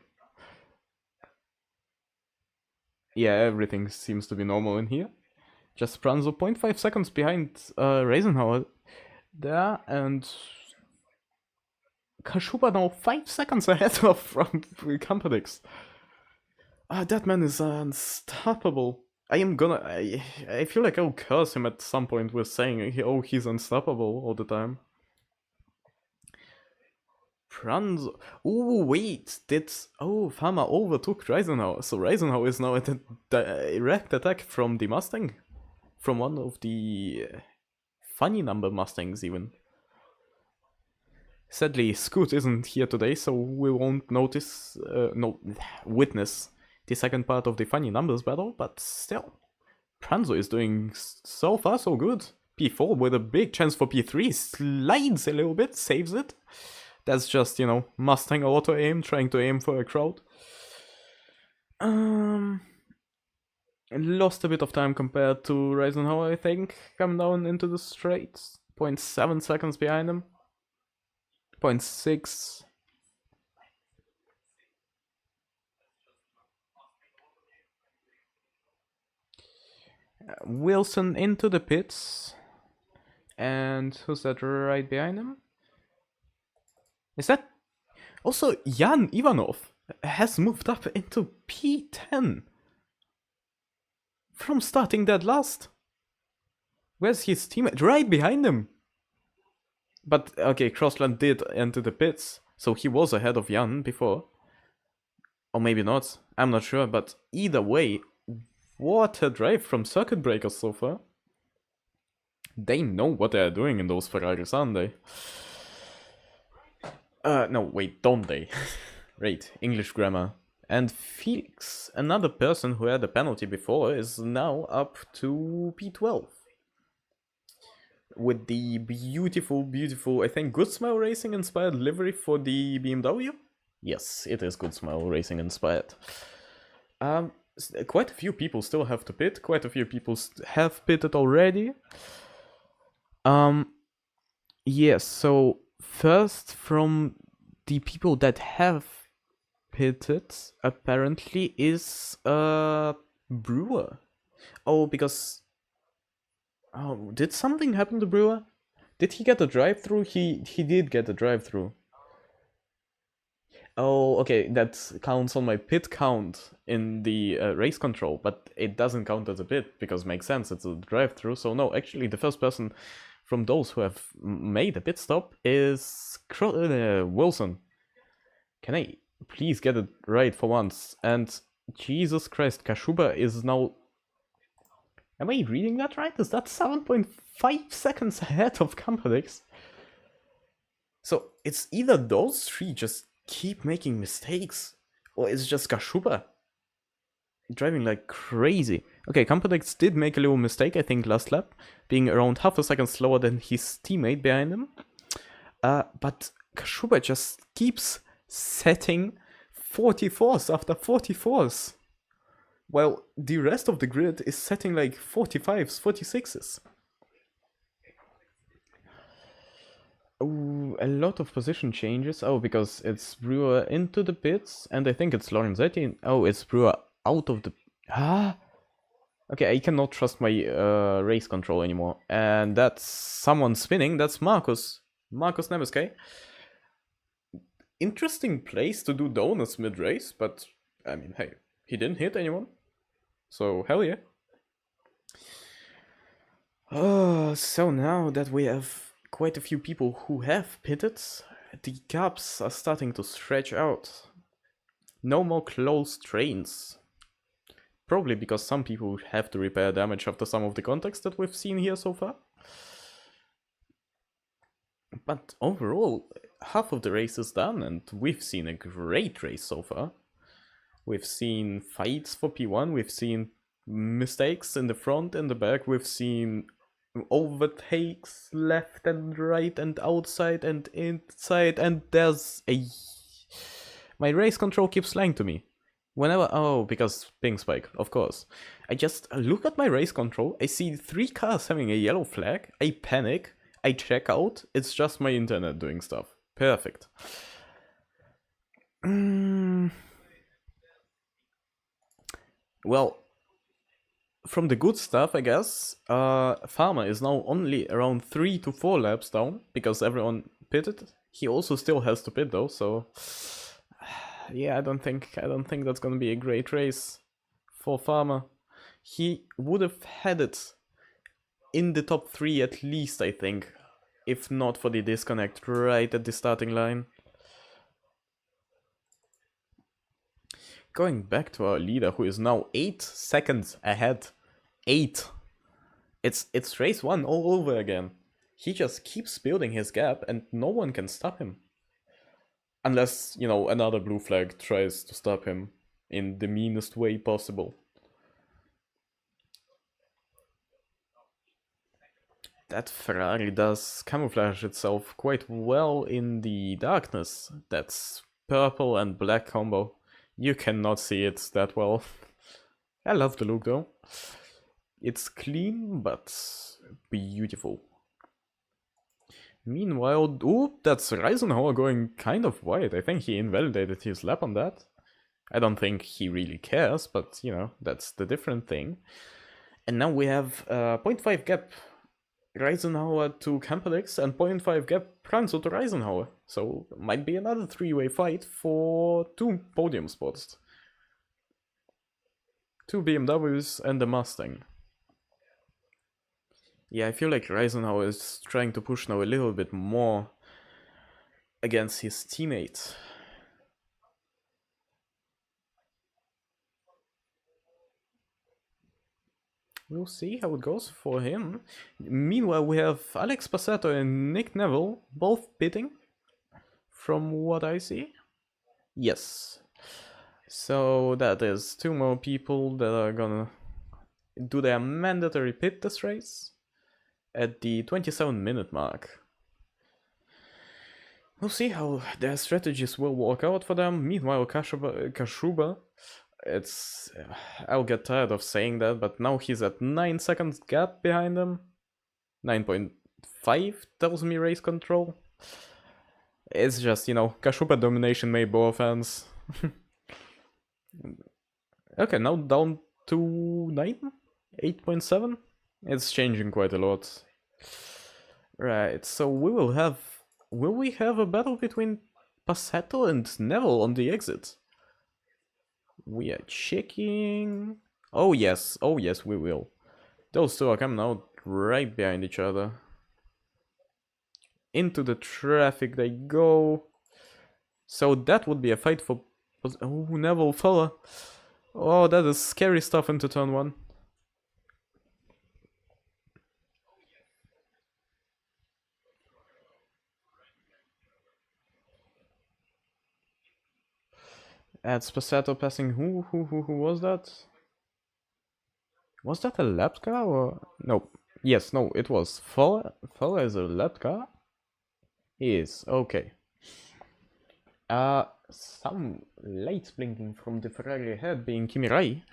Yeah, everything seems to be normal in here. Just Pranzo 0.5 seconds behind Reisenhauer there, and Kashuba now 5 seconds ahead of from Competizione. That man is unstoppable. I feel like I'll curse him at some point with saying, oh, he's unstoppable all the time. Pranzo. Oh, wait. Fama overtook Reisenhauer. So Reisenhauer is now at a direct attack from the Mustang. From one of the funny number Mustangs, even. Sadly, Scoot isn't here today, so we won't witness the second part of the funny numbers battle, but still. Pranzo is doing so far so good. P4 with a big chance for P3, slides a little bit, saves it. That's just, Mustang auto aim, trying to aim for a crowd. Lost a bit of time compared to Reisenhauer, I think, come down into the straight. 0.7 seconds behind him. 0.6. Wilson into the pits. And who's that right behind him? Is that... Also, Jan Ivanov has moved up into P10. From starting dead last. Where's his teammate? Right behind him. But, okay, Crossland did enter the pits, so he was ahead of Jan before. Or maybe not, I'm not sure, but either way, what a drive from Circuit Breakers so far. They know what they're doing in those Ferraris, aren't they? No, wait, don't they? Right, English grammar. And Felix, another person who had a penalty before, is now up to P12. With the beautiful, I think, Good Smile Racing inspired livery for the BMW? Yes, it is Good Smile Racing inspired. Quite a few people still have to pit, quite a few people have pitted already. Yes, so first from the people that have pitted, apparently, is Brewer. Oh, because... Oh, did something happen to Brewer? Did he get a drive-through? He did get a drive-through. Oh, okay, that counts on my pit count in the race control, but it doesn't count as a pit, because it makes sense, it's a drive-through. So no, actually the first person from those who have made a pit stop is Wilson. Can I please get it right for once? And Jesus Christ, Kashuba is now... Am I reading that right? Is that 7.5 seconds ahead of Competizione? So it's either those three just keep making mistakes, or it's just Kashuba driving like crazy. Okay, Competizione did make a little mistake, I think, last lap, being around half a second slower than his teammate behind him. But Kashuba just keeps setting 44s after 44s, while the rest of the grid is setting like 45s, 46s. Oh, a lot of position changes. Oh, because it's Brewer into the pits, and I think it's Lorenzetti. Oh, it's Brewer out of the... Okay, I cannot trust my race control anymore. And that's someone spinning. That's Marcus. Marcus Nemeske. Interesting place to do donuts mid-race, but I mean, hey, he didn't hit anyone. So, hell yeah. So now that we have quite a few people who have pitted, the gaps are starting to stretch out. No more close trains. Probably because some people have to repair damage after some of the contacts that we've seen here so far. But overall, half of the race is done, and we've seen a great race so far. We've seen fights for P1, we've seen mistakes in the front and the back, we've seen overtakes left and right and outside and inside, and there's a... My race control keeps lying to me. Whenever... Oh, because ping spike, of course. I just look at my race control, I see 3 cars having a yellow flag, I panic, I check out, it's just my internet doing stuff. Perfect. Well, from the good stuff, I guess, Farmer is now only around 3 to 4 laps down, because everyone pitted. He also still has to pit though, so... Yeah, I don't think that's gonna be a great race for Farmer. He would have had it in the top 3 at least, I think, if not for the disconnect right at the starting line. Going back to our leader, who is now 8 seconds ahead. 8. It's race 1 all over again. He just keeps building his gap and no one can stop him. Unless, you know, another blue flag tries to stop him in the meanest way possible. That Ferrari does camouflage itself quite well in the darkness. That's purple and black combo. You cannot see it that well. I love the look though. It's clean, but beautiful. Meanwhile, ooh, that's Reisenhower going kind of wide. I think he invalidated his lap on that. I don't think he really cares, but, you know, that's the different thing. And now we have 0.5 gap Reisenhower to Competizione and 0.5 gap Pranzo to Reisenhower. So, might be another 3-way fight for 2 podium spots. 2 BMWs and a Mustang. Yeah, I feel like Reisenhower is trying to push now a little bit more against his teammate. We'll see how it goes for him. Meanwhile, we have Alex Passetto and Nick Neville both pitting, from what I see. Yes. So that is 2 more people that are gonna do their mandatory pit this race at the 27-minute mark. We'll see how their strategies will work out for them. Meanwhile, Kashuba, it's... I'll get tired of saying that, but now he's at 9 seconds gap behind him. 9.5 tells me race control. It's just, you know, Kashuba domination made both fans. Okay, now down to 9? 8.7? It's changing quite a lot. Right, so will we have a battle between Passetto and Neville on the exit? We are checking... Oh yes, we will. Those two are coming out right behind each other. Into the traffic they go. So that would be a fight for... Oh, Neville fella. Oh, that is scary stuff into turn 1. At Spassato passing who was that? Was that a lap car or... No. Yes, no, it was. Fella is a lap car? He is, okay. Some lights blinking from the Ferrari ahead being Kimi Rai.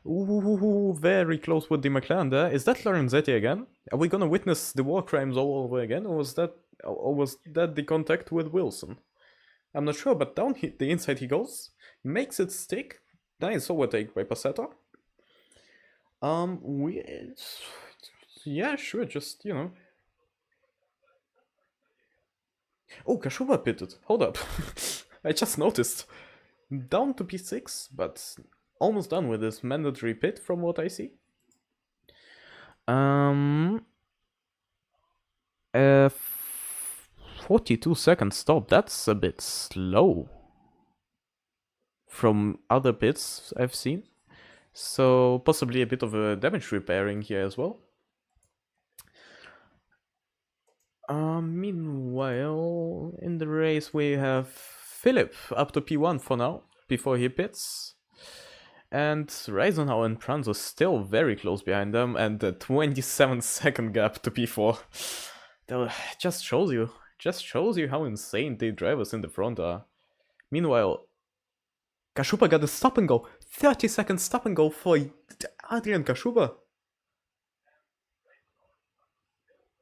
Ooh, very close with the McLaren there. Is that Lorenzetti again? Are we gonna witness the war crimes all over again, or was that the contact with Wilson? I'm not sure, but down the inside he goes, makes it stick. Nice overtake by Passato. Yeah, sure, just, you know. Oh, Kashuba pitted. Hold up. I just noticed. Down to P6, but almost done with this mandatory pit from what I see. 42-second stop. That's a bit slow from other pits I've seen. So possibly a bit of a damage repairing here as well. Meanwhile, in the race we have Philip up to P1 for now, before he pits. And Reisenhauer and Pranzo still very close behind them, and a 27-second gap to P4. That just shows you how insane the drivers in the front are. Meanwhile, Kashuba got a stop and go. 30-second stop and go for Adrian Kashuba.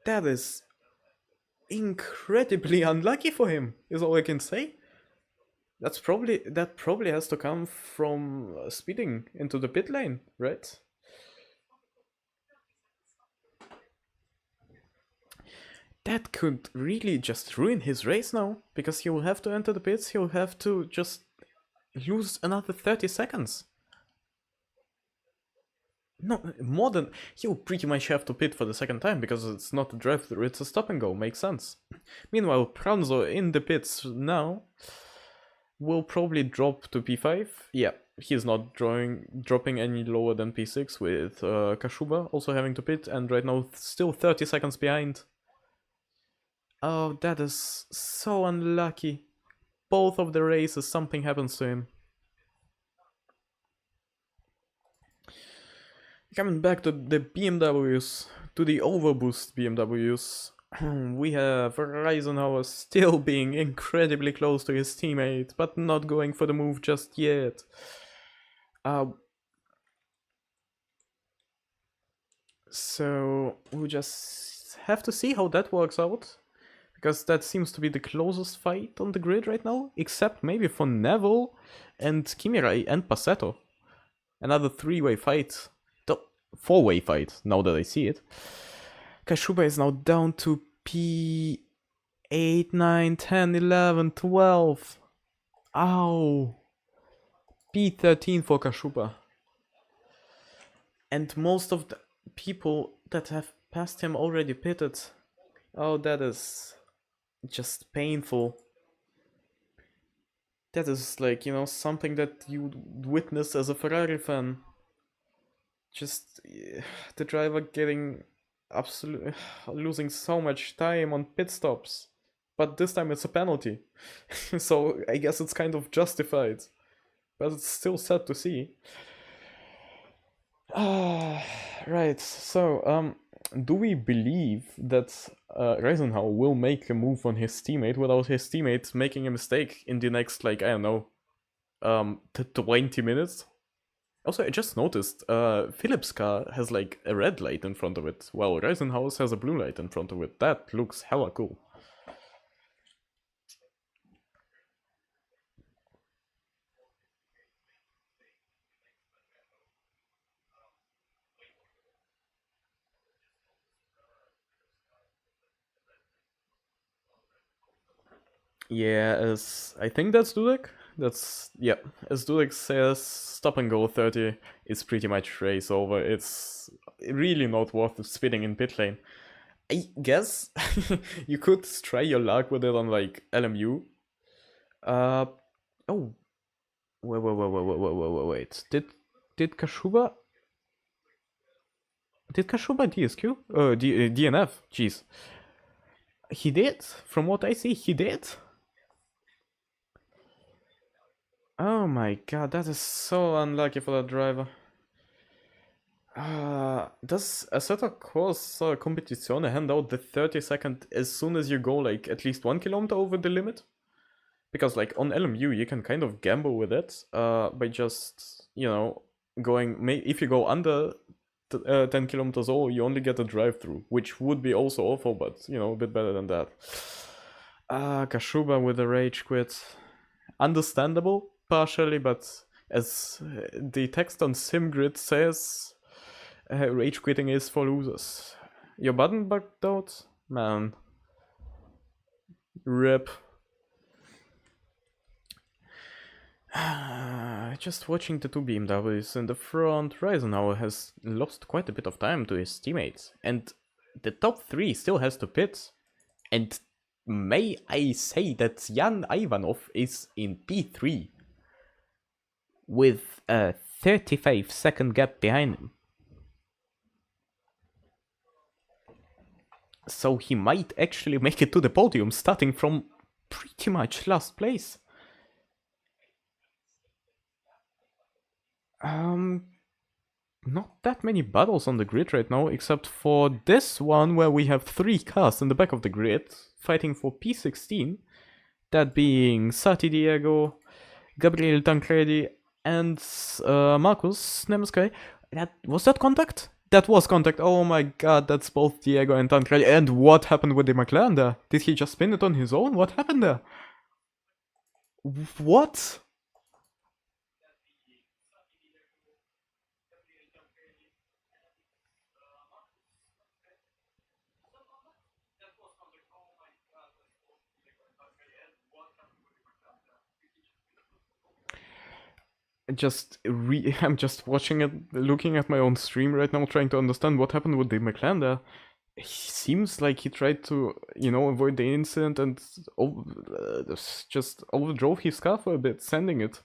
That is incredibly unlucky for him, is all I can say. That probably has to come from speeding into the pit lane, right? That could really just ruin his race now, because he will have to enter the pits, he'll have to just lose another 30 seconds. No, more than... He'll pretty much have to pit for the second time, because it's not a drive-through, it's a stop and go, makes sense. Meanwhile, Pranzo in the pits now will probably drop to P5. Yeah, he's not dropping any lower than P6 with Kashuba also having to pit, and right now still 30 seconds behind. Oh, that is so unlucky. Both of the races, something happens to him. Coming back to the BMWs, to the overboost BMWs, we have Reisenhauer still being incredibly close to his teammate, but not going for the move just yet. So we'll just have to see how that works out, because that seems to be the closest fight on the grid right now, except maybe for Neville and Kimirai and Passato. Another 3-way fight. 4-way fight, now that I see it. Kashuba is now down to P8, 9, 10, 11, 12. Ow. P13 for Kashuba. And most of the people that have passed him already pitted. Oh, that is just painful. That is like, you know, something that you would witness as a Ferrari fan. Just the driver getting absolutely losing so much time on pit stops, but this time it's a penalty. So I guess it's kind of justified, but it's still sad to see. Right, so do we believe that Reisenhauer will make a move on his teammate without his teammate making a mistake in the next, like, I don't know, 20 minutes? Also, I just noticed, Philip's car has like a red light in front of it, while Reisenhauer's has a blue light in front of it. That looks hella cool. Yeah, as I think that's Dudek. Yeah, as Dudek says, stop and go 30 is pretty much race over. It's really not worth spinning in pit lane. I guess you could try your luck with it on like LMU. Uh oh, wait. Did Kashuba DSQ? DNF. Jeez, he did. From what I see, he did. Oh my god, that is so unlucky for that driver. Does Assetto Corsa Competizione hand out the 30-second as soon as you go like at least 1 kilometer over the limit? Because like on LMU you can kind of gamble with it by just, you know, going, if you go under 10 kilometers over, you only get a drive-through, which would be also awful, but you know, a bit better than that. Kashuba with a rage quit. Understandable, partially, but as the text on SimGrid says, rage quitting is for losers. Your button bugged out? Man. Rip. Just watching the two BMWs in the front, Reisenauer has lost quite a bit of time to his teammates, and the top three still has to pit. And may I say that Jan Ivanov is in P3 with a 35-second gap behind him. So he might actually make it to the podium, starting from pretty much last place. Not that many battles on the grid right now, except for this one where we have 3 cars in the back of the grid fighting for P16. That being Sati Diego, Gabriel Tancredi, and Marcus Nemesky. Was that contact? That was contact. Oh my god, that's both Diego and Tancredi. And what happened with the McLaren there? Did he just spin it on his own? What happened there? What? I'm just watching it, looking at my own stream right now, trying to understand what happened with the McLaren there. He seems like he tried to, you know, avoid the incident and just overdrove his car for a bit, sending it.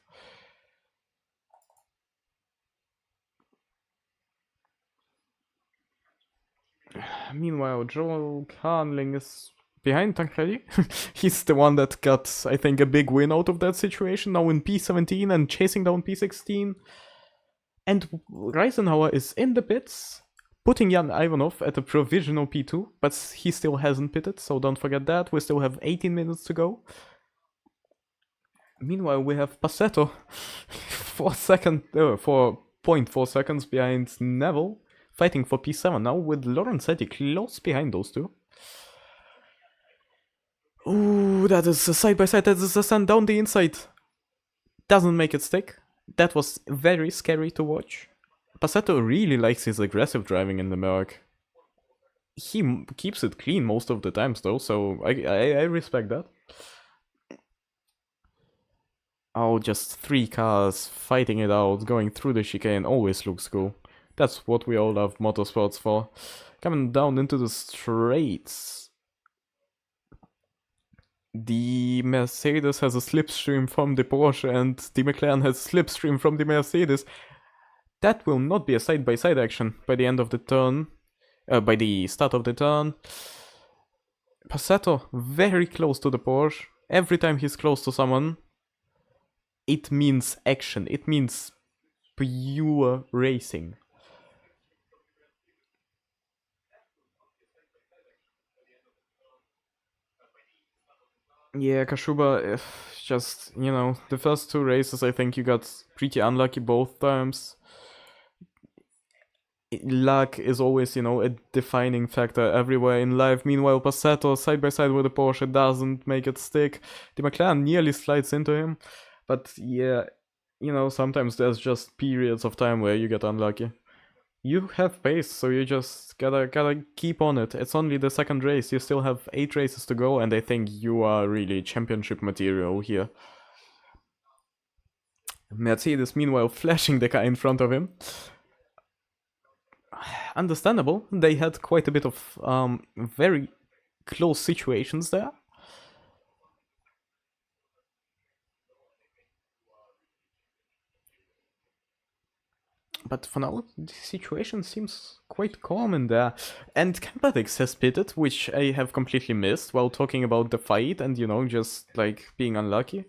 Meanwhile, Joel Carnling is behind Tancredi. He's the one that got, I think, a big win out of that situation, now in P17 and chasing down P16. And Reisenauer is in the pits, putting Jan Ivanov at a provisional P2, but he still hasn't pitted, so don't forget that. We still have 18 minutes to go. Meanwhile, we have Passetto 4.4 seconds behind Neville, fighting for P7 now, with Lorenzetti close behind those two. Ooh, that is a side-by-side, that is a send down the inside. Doesn't make it stick. That was very scary to watch. Passetto really likes his aggressive driving in the Merc. He keeps it clean most of the times though, so I respect that. Oh, just 3 cars fighting it out, going through the chicane always looks cool. That's what we all love motorsports for. Coming down into the straights. The Mercedes has a slipstream from the Porsche and the McLaren has a slipstream from the Mercedes. That will not be a side-by-side action by the end of the turn. By the start of the turn. Passetto very close to the Porsche. Every time he's close to someone, it means action. It means pure racing. Yeah, Kashuba, just, you know, the first 2 races I think you got pretty unlucky both times. Luck is always, you know, a defining factor everywhere in life. Meanwhile, Passetto side by side with the Porsche doesn't make it stick. The McLaren nearly slides into him, but yeah, you know, sometimes there's just periods of time where you get unlucky. You have pace, so you just gotta keep on it. It's only the second race, you still have 8 races to go, and I think you are really championship material here. Mercedes, meanwhile, flashing the car in front of him. understandable. They had quite a bit of very close situations there. But for now, the situation seems quite calm in there. And Competizione has pitted, which I have completely missed while talking about the fight and, just like being unlucky.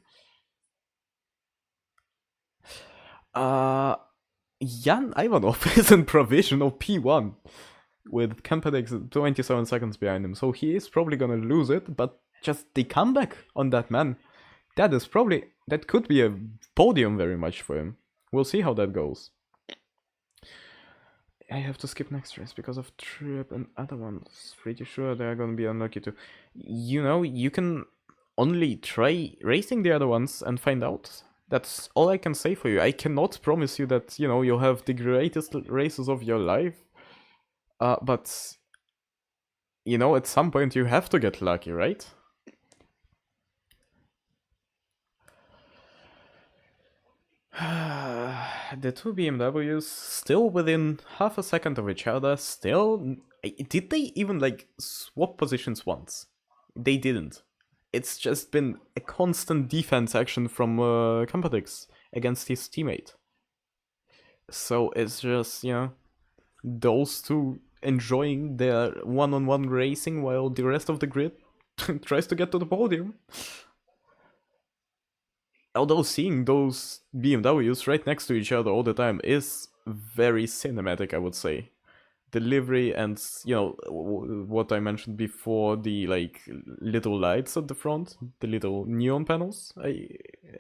Jan Ivanov is in provisional P1 with Competizione 27 seconds behind him. So he is probably gonna lose it, but just the comeback on that man, that could be a podium very much for him. We'll see how that goes. I have to skip next race because of trip and other ones. Pretty sure they're gonna be unlucky too. You can only try racing the other ones and find out. That's all I can say for you. I cannot promise you that, you'll have the greatest races of your life. But, at some point you have to get lucky, right? The two BMWs still within half a second of each other. Still, did they even swap positions once? They didn't. It's just been a constant defense action from Competizione against his teammate. So it's just, those two enjoying their one-on-one racing while the rest of the grid tries to get to the podium. Although seeing those BMWs right next to each other all the time is very cinematic, I would say. Delivery and, what I mentioned before, the little lights at the front, the little neon panels,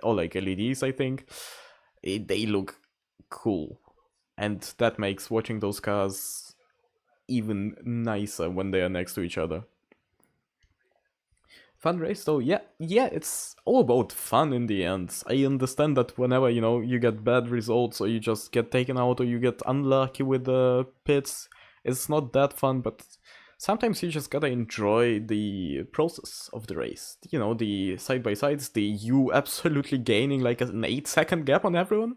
or LEDs, I think, they look cool. And that makes watching those cars even nicer when they are next to each other. Fun race though, yeah, it's all about fun in the end. I understand that whenever, you get bad results or you just get taken out or you get unlucky with the pits, it's not that fun, but sometimes you just gotta enjoy the process of the race. The side-by-sides, the you absolutely gaining an 8-second gap on everyone.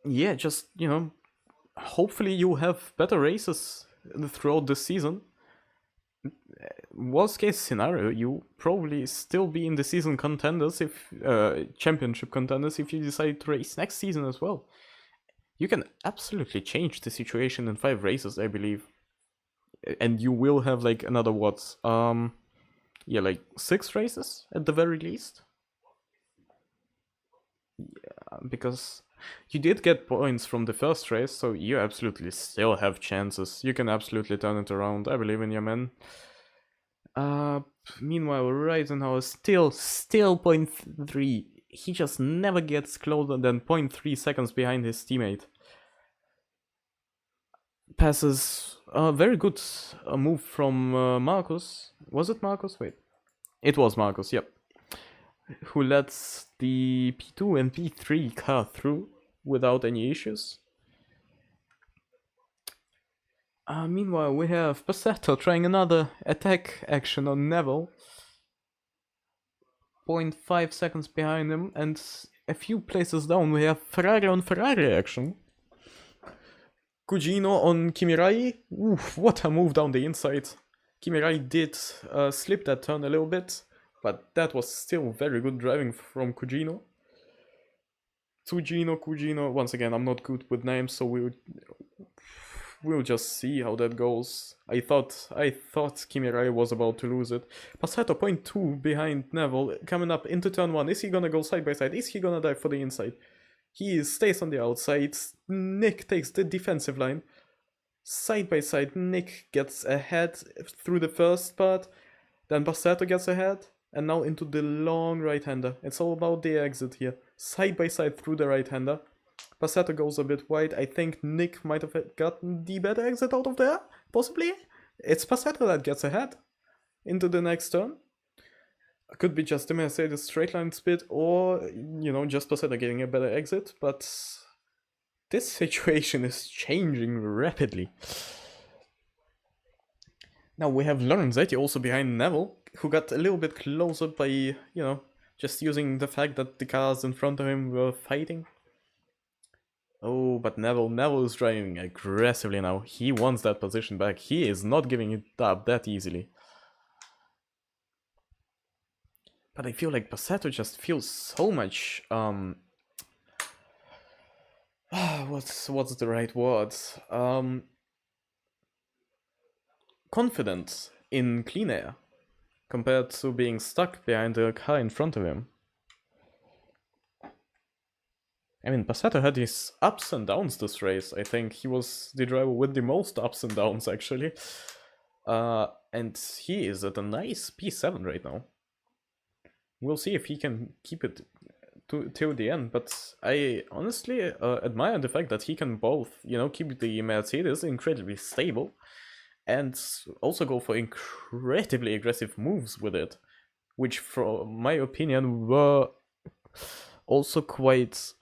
Yeah, just, hopefully you have better races throughout the season. Worst case scenario, you probably still be in the season contenders if championship contenders if you decide to race next season as well. You can absolutely change the situation in 5 races, I believe, and you will have another 6 races at the very least. Yeah, because you did get points from the first race, so you absolutely still have chances. You can absolutely turn it around. I believe in you, man. Meanwhile, Reisenhower still 0.3. He just never gets closer than 0.3 seconds behind his teammate. Passes a very good move from Marcus. Was it Marcus? Wait. It was Marcus, yep. Who lets the P2 and P3 car through without any issues. Meanwhile, we have Assetto trying another attack action on Neville. 0.5 seconds behind him, and a few places down we have Ferrari on Ferrari action. Cugino on Kimirai. Oof, what a move down the inside. Kimirai did slip that turn a little bit, but that was still very good driving from Cugino. Cugino. Once again, I'm not good with names, so we'll just see how that goes. I thought Kimirai was about to lose it. Passato 0.2 behind Neville, coming up into turn 1. Is he gonna go side by side? Is he gonna dive for the inside? He stays on the outside. Nick takes the defensive line. Side by side, Nick gets ahead through the first part. Then Passato gets ahead. And now into the long right-hander. It's all about the exit here. Side by side through the right-hander. Passato goes a bit wide. I think Nick might have gotten the better exit out of there. Possibly. It's Passato that gets ahead into the next turn. Could be just the Mercedes straight line speed or, just Passato getting a better exit. But this situation is changing rapidly. Now we have Lorenzetti also behind Neville, who got a little bit closer by, Just using the fact that the cars in front of him were fighting. Oh, but Neville is driving aggressively now. He wants that position back. He is not giving it up that easily. But I feel like Assetto just feels so much what's the right word? Confident in clean air compared to being stuck behind the car in front of him. I mean, Assetto had his ups and downs this race. I think he was the driver with the most ups and downs, actually. And he is at a nice P7 right now. We'll see if he can keep it till the end, but I honestly admire the fact that he can both, keep the Mercedes incredibly stable and also go for incredibly aggressive moves with it, which, from my opinion, were also quite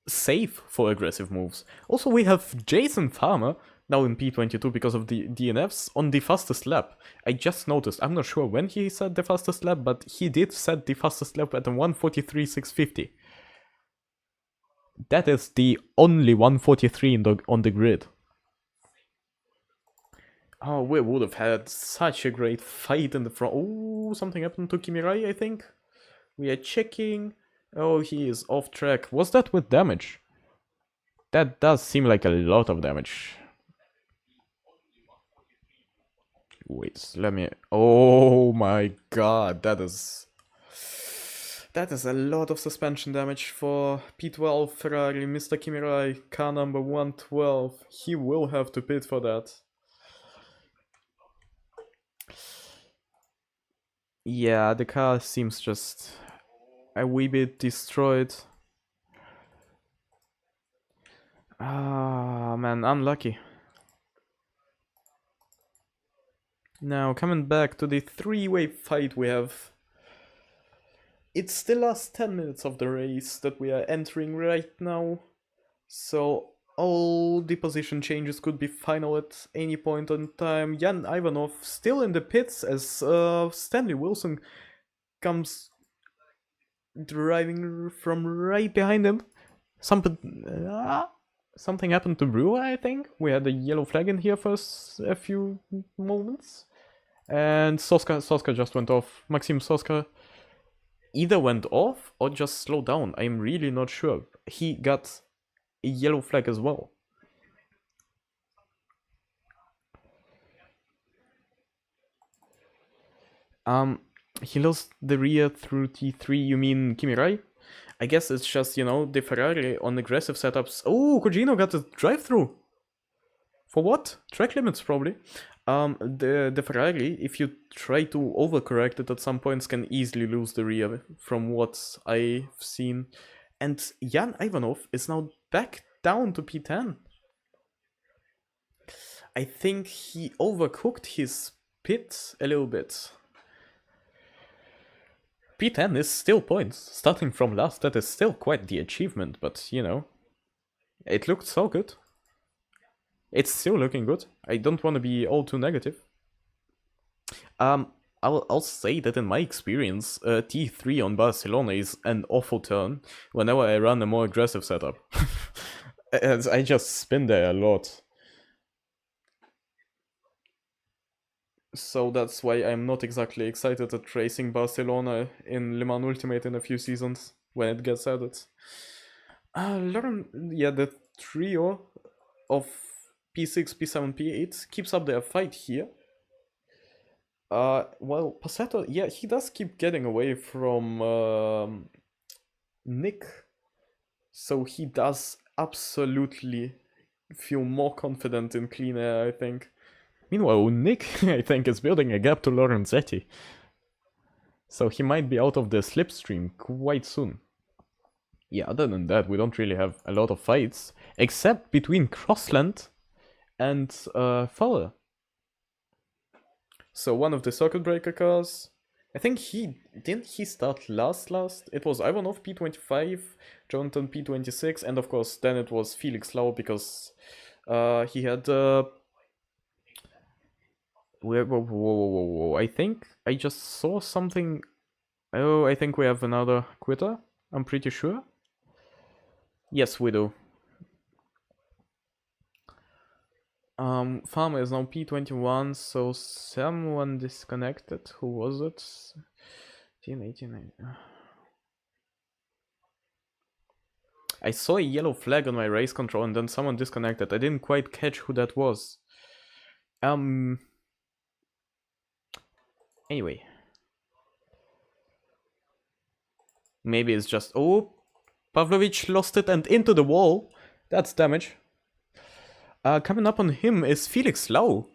safe for aggressive moves. Also, we have Jason Farmer now in P22 because of the DNFs on the fastest lap. I just noticed, I'm not sure when he set the fastest lap, but he did set the fastest lap at a 1:43.650. That is the only 1:43 on the grid. Oh, we would have had such a great fight in the front. Oh, something happened to Kimirai, I think. We are checking. Oh, he is off track. Was that with damage? That does seem like a lot of damage. Wait, let me... Oh my god, that is a lot of suspension damage for P12 Ferrari, Mr. Kimirai, car number 112. He will have to pit for that. Yeah, the car seems just a wee bit destroyed. Ah, man, unlucky. Now, coming back to the three-way fight we have. It's the last 10 minutes of the race that we are entering right now. So, all the position changes could be final at any point in time. Jan Ivanov still in the pits as Stanley Wilson comes driving from right behind him. Something happened to Brewer, I think. We had a yellow flag in here for a few moments. And Soska just went off. Maxim Soska either went off or just slowed down. I'm really not sure. He got a yellow flag as well. He lost the rear through T3, you mean Kimirai? I guess it's just, the Ferrari on aggressive setups. Oh, Cugino got a drive-through! For what? Track limits, probably. The Ferrari, if you try to overcorrect it at some points, can easily lose the rear, from what I've seen. And Jan Ivanov is now back down to P10. I think he overcooked his pit a little bit. P10 is still points. Starting from last, that is still quite the achievement, but, it looked so good. It's still looking good. I don't want to be all too negative. I'll say that in my experience, T3 on Barcelona is an awful turn whenever I run a more aggressive setup. As I just spin there a lot. So that's why I'm not exactly excited at racing Barcelona in Le Mans Ultimate in a few seasons when it gets added. The trio of P6, P7, P8 keeps up their fight here. Well, Assetto, yeah, he does keep getting away from Nick. So he does absolutely feel more confident in clean air, I think. Meanwhile, Nick, I think, is building a gap to Lorenzetti. So he might be out of the slipstream quite soon. Yeah, other than that, we don't really have a lot of fights, except between Crossland and Fowler. So one of the circuit breaker cars, I think didn't he start last? It was Ivanov P25, Jonathan P26, and of course then it was Felix Lau because he had whoa, I think I just saw something Oh, I think we have another quitter. I'm pretty sure. Yes, we do. Farmer is now P21, so someone disconnected. Who was it? 18. I saw a yellow flag on my race control and then someone disconnected. I didn't quite catch who that was. Anyway. Maybe it's just... Oh! Pavlovich lost it and into the wall. That's damage. Coming up on him is Felix Lau,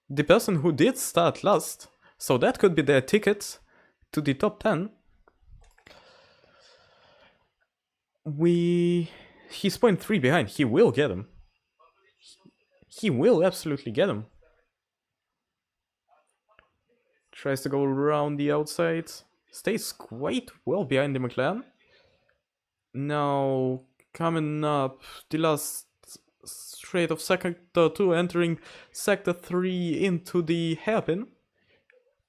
the person who did start last. So that could be their ticket to the top 10. He's 0.3 behind. He will get him. He will absolutely get him. Tries to go around the outside. Stays quite well behind the McLaren. Now, coming up, the last straight of sector 2, entering sector 3 into the hairpin.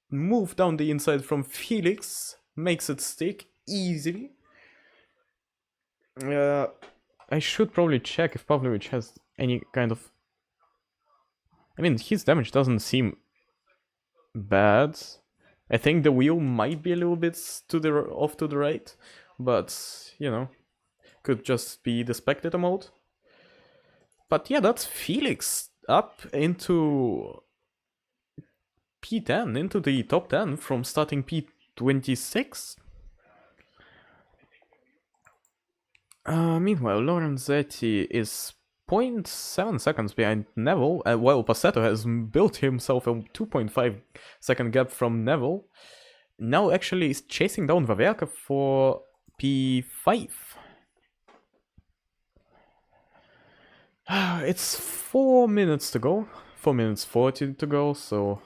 Move down the inside from Felix. Makes it stick easily. I should probably check if Pavlovich has any kind of... I mean, his damage doesn't seem bad. I think the wheel might be a little bit off to the right, but, you know, could just be the spectator mode. But yeah, that's Felix up into P10, into the top 10 from starting P26. Meanwhile, Lorenzetti is 0.7 seconds behind Neville, while Passetto has built himself a 2.5 second gap from Neville. Now actually is chasing down Wawerka for P5. It's 4 minutes to go, 4 minutes 40 to go, so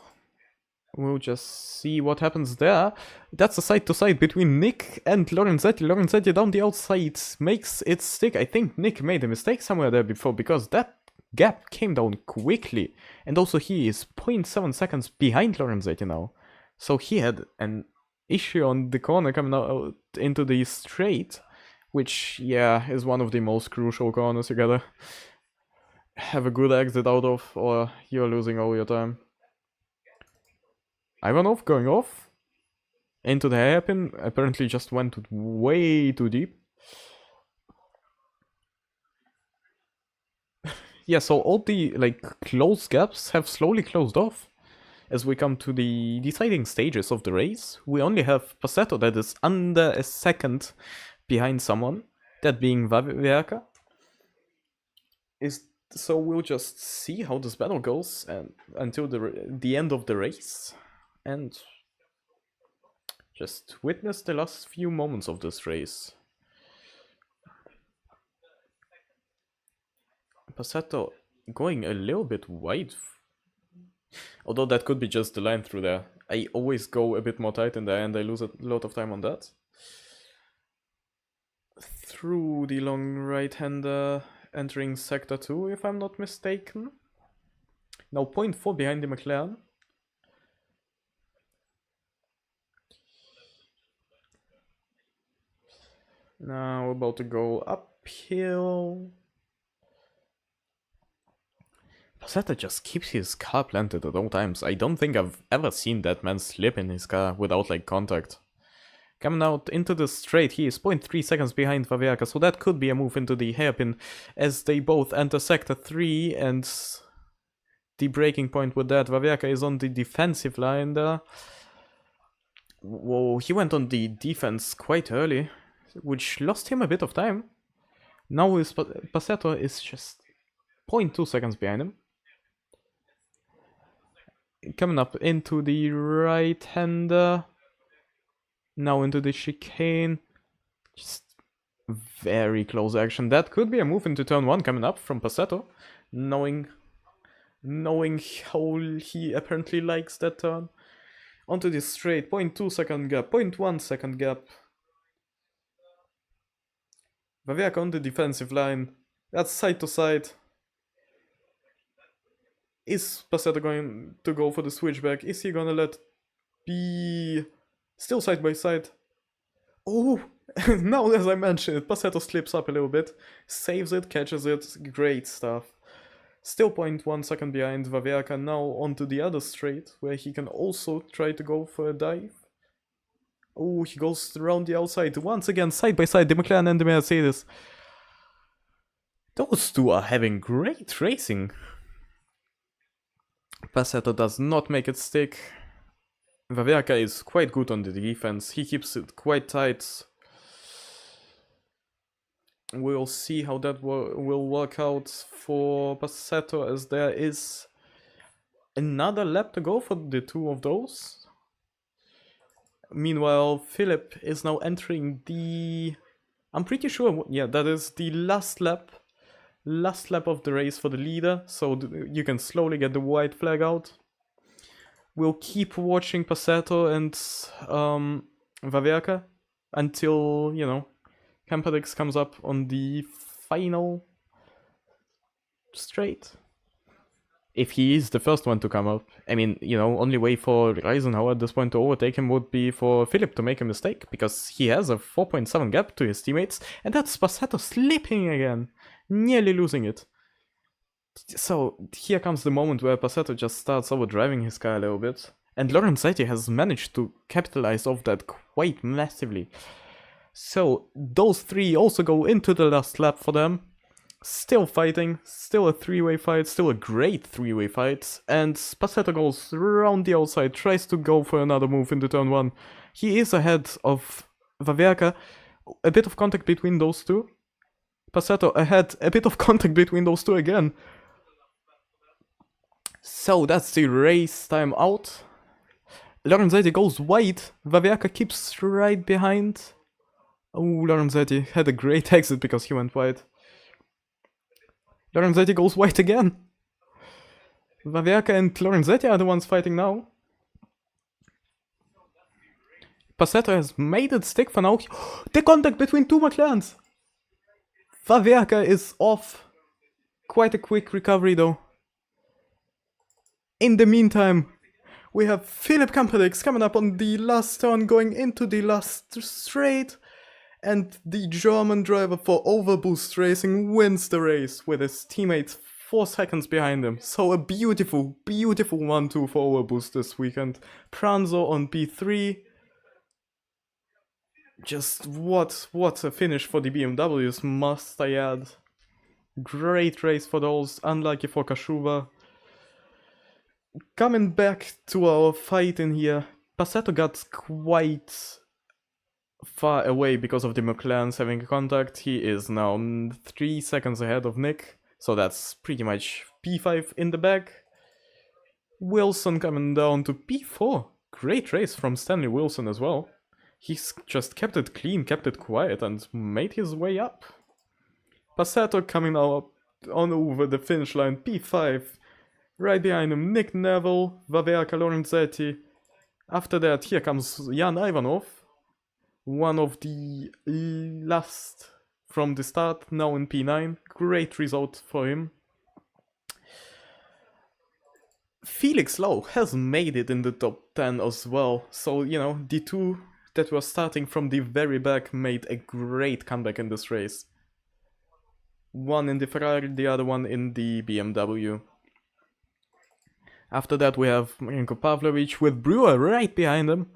we'll just see what happens there. That's a side-to-side between Nick and Lorenzetti. Lorenzetti down the outside makes it stick. I think Nick made a mistake somewhere there before, because that gap came down quickly. And also he is 0.7 seconds behind Lorenzetti now. So he had an issue on the corner coming out into the straight, which, yeah, is one of the most crucial corners you gotta have a good exit out of, or you're losing all your time. Ivanov going off into the hairpin, apparently just went way too deep. Yeah, so all the close gaps have slowly closed off as we come to the deciding stages of the race. We only have Passetto that is under a second behind someone, that being Wawerka. So we'll just see how this battle goes until the end of the race, and just witness the last few moments of this race. Passetto going a little bit wide, although that could be just the line through there. I always go a bit more tight in there and I lose a lot of time on that. Through the long right-hander, entering sector 2 if I'm not mistaken. Now 0.4 behind the McLaren. Now about to go uphill. Passetto just keeps his car planted at all times. I don't think I've ever seen that man slip in his car without contact. Coming out into the straight, he is 0.3 seconds behind Wawerka, so that could be a move into the hairpin as they both enter sector 3, and the breaking point with that, Wawerka is on the defensive line there. Whoa, he went on the defense quite early, which lost him a bit of time. Now Passetto is just 0.2 seconds behind him. Coming up into the right-hander. Now into the chicane. Just very close action. That could be a move into turn 1 coming up from Passetto. Knowing how he apparently likes that turn. Onto the straight. 0.2 second gap. 0.1 second gap. Wawerka on the defensive line. That's side to side. Is Passetto going to go for the switchback? Is he gonna let be still side by side? Oh, now as I mentioned it, Passetto slips up a little bit, saves it, catches it, great stuff. Still 0.1 second behind Vaverka, now onto the other straight, where he can also try to go for a dive. Oh, he goes around the outside, once again side by side, the McLaren and the Mercedes. Those two are having great racing. Passetto does not make it stick. Vaverka is quite good on the defense, he keeps it quite tight. We'll see how that will work out for Passetto, as there is another lap to go for the two of those. Meanwhile, Philip is now entering the... I'm pretty sure, yeah, that is the last lap of the race for the leader, so you can slowly get the white flag out. We'll keep watching Passetto and Vaverka until, you know, Competizione comes up on the final straight. If he is the first one to come up. I mean, you know, only way for Eisenhower at this point to overtake him would be for Philip to make a mistake, because he has a 4.7 gap to his teammates, and that's Passetto slipping again, nearly losing it. So here comes the moment where Passetto just starts overdriving his car a little bit, and Lorenzetti has managed to capitalize off that quite massively. So those three also go into the last lap for them. Still fighting, still a three-way fight, still a great three-way fight, and Passetto goes around the outside, tries to go for another move into turn 1. He is ahead of Vaverka, a bit of contact between those two. Passetto ahead, a bit of contact between those two again. So that's the race time out. Lorenzetti goes wide, Vaverka keeps right behind. Oh, Lorenzetti had a great exit because he went wide. Lorenzetti goes wide again. Vaverka and Lorenzetti are the ones fighting now. Passetto has made it stick for now. The contact between two McLarens. Vaverka is off. Quite a quick recovery though. In the meantime, we have Philip Competizione coming up on the last turn, going into the last straight. And the German driver for Overboost Racing wins the race with his teammates 4 seconds behind him. So a beautiful, beautiful 1-2 for Overboost this weekend. Pranzo on P3. Just what a finish for the BMWs, must I add. Great race for those, unlucky for Kashuba. Coming back to our fight in here, Passetto got quite far away because of the McLarens having contact. He is now 3 seconds ahead of Nick, so that's pretty much P5 in the back. Wilson coming down to P4. Great race from Stanley Wilson as well. He's just kept it clean, kept it quiet, and made his way up. Passetto coming now up on over the finish line, P5. Right behind him, Nick Neville, Vaverka, Lorenzetti. After that, here comes Jan Ivanov. One of the last from the start, now in P9. Great result for him. Felix Lowe has made it in the top 10 as well. So, you know, the two that were starting from the very back made a great comeback in this race. One in the Ferrari, the other one in the BMW. After that we have Marinko Pavlovic with Brewer right behind him.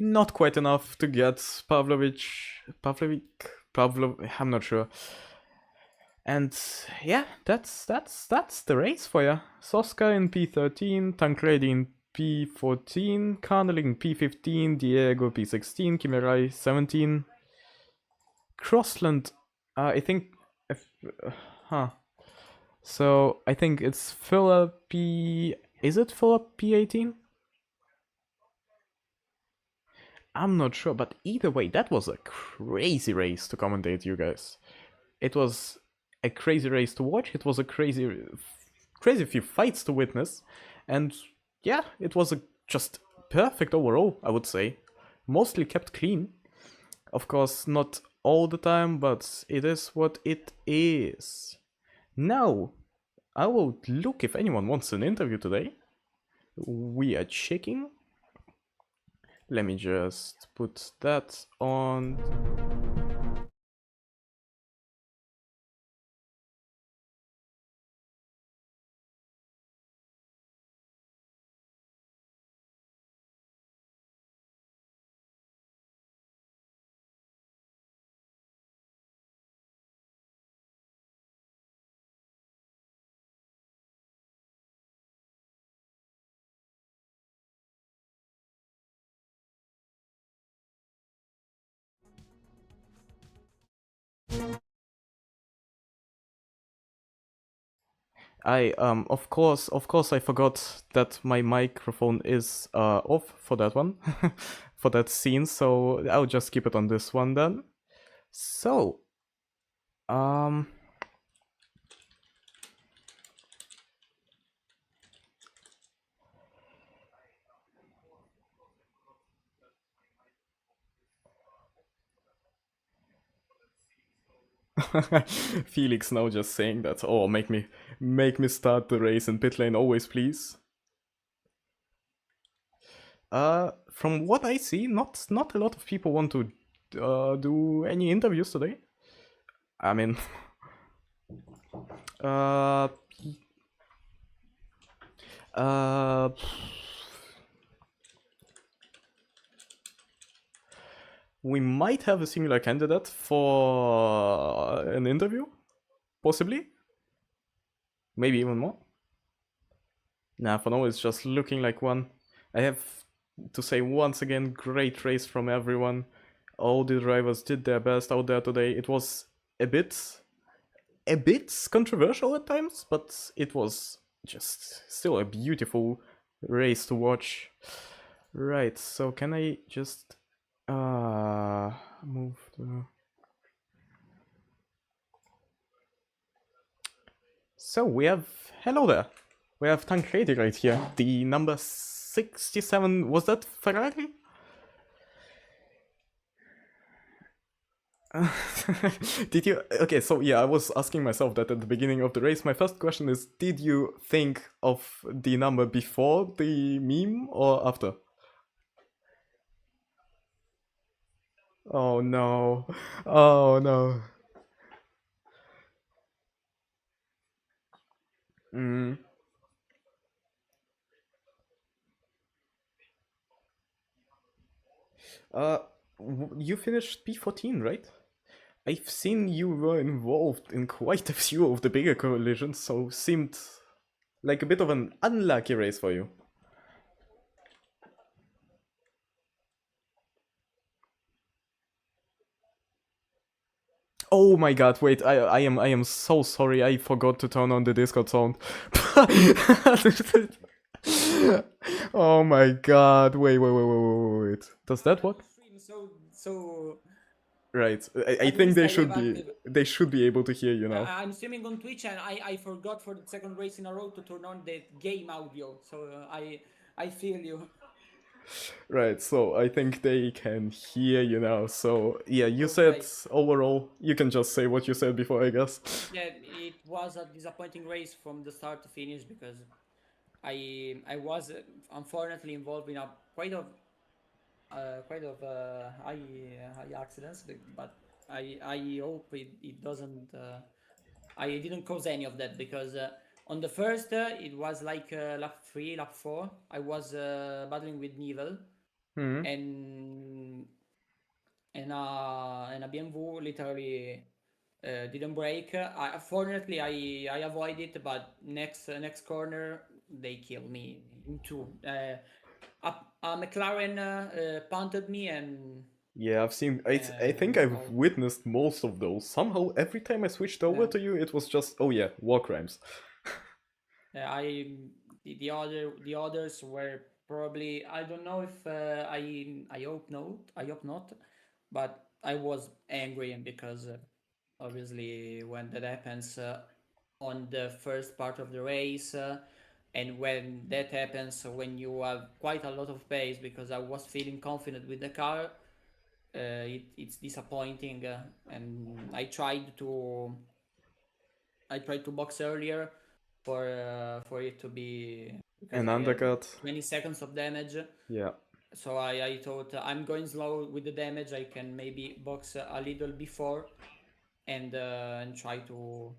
Not quite enough to get Pavlovic, I'm not sure. And yeah, that's the race for ya. Soska in P13, Tancredi in P14, Carnelli in P15, Diego P16, Kimirai 17. Crossland, I think, so I think it's Philip P... Is it Philip P18? I'm not sure, but either way, that was a crazy race to commentate, you guys. It was a crazy race to watch, it was a crazy few fights to witness, and yeah, it was just perfect overall, I would say. Mostly kept clean. Of course, not all the time, but it is what it is. Now, I will look if anyone wants an interview today. We are checking. Let me just put that on. Of course, I forgot that my microphone is off for that one, for that scene. So I'll just keep it on this one then. So, um, Felix now just saying that. Oh, make me start the race in pit lane always, please. From what I see, not a lot of people want to do any interviews today. I mean, uh, uh, we might have a similar candidate for an interview, possibly, maybe even more. Nah, for now it's just looking like one. I have to say once again, great race from everyone. All the drivers did their best out there today. It was a bit controversial at times, but it was just still a beautiful race to watch. Right, so can I just move the... So we have, hello there, we have Tancredi right here, the number 67, was that Ferrari? Did you, okay, so yeah, I was asking myself that at the beginning of the race. My first question is, did you think of the number before the meme or after? Oh no, oh no. Mm. Uh, you finished P14, right? I've seen you were involved in quite a few of the bigger collisions, so seemed like a bit of an unlucky race for you. Oh my god, wait, I am so sorry, I forgot to turn on the Discord sound. Oh my god, wait. Does that work? So Right. I at think least I live active. they should be able to hear you now. I'm streaming on Twitch, and I forgot for the second race in a row to turn on the game audio. So I feel you. Right, so I think they can hear you now. So yeah, you Oh, said great. overall, you can just say what you said before, I guess. Yeah, it was a disappointing race from the start to finish because I was unfortunately involved in a quite of high accidents, but I hope it doesn't. I didn't cause any of that because on the first it was like lap 3, lap 4. I was battling with Nivel Hmm. and and a BMW literally didn't break. Fortunately, I avoided it, but next corner they killed me in two. A McLaren punted me and Yeah, I've seen. I think I've oh, witnessed most of those. Somehow, every time I switched over yeah. to you, it was just, oh yeah, war crimes. I the others were probably I don't know if I hope not, but I was angry because obviously when that happens on the first part of the race. And when that happens, when you have quite a lot of pace, because I was feeling confident with the car, it's disappointing. And I tried to box earlier for it to be because An I had undercut. 20 seconds of damage. Yeah. So I thought I'm going slow with the damage. I can maybe box a little before and try to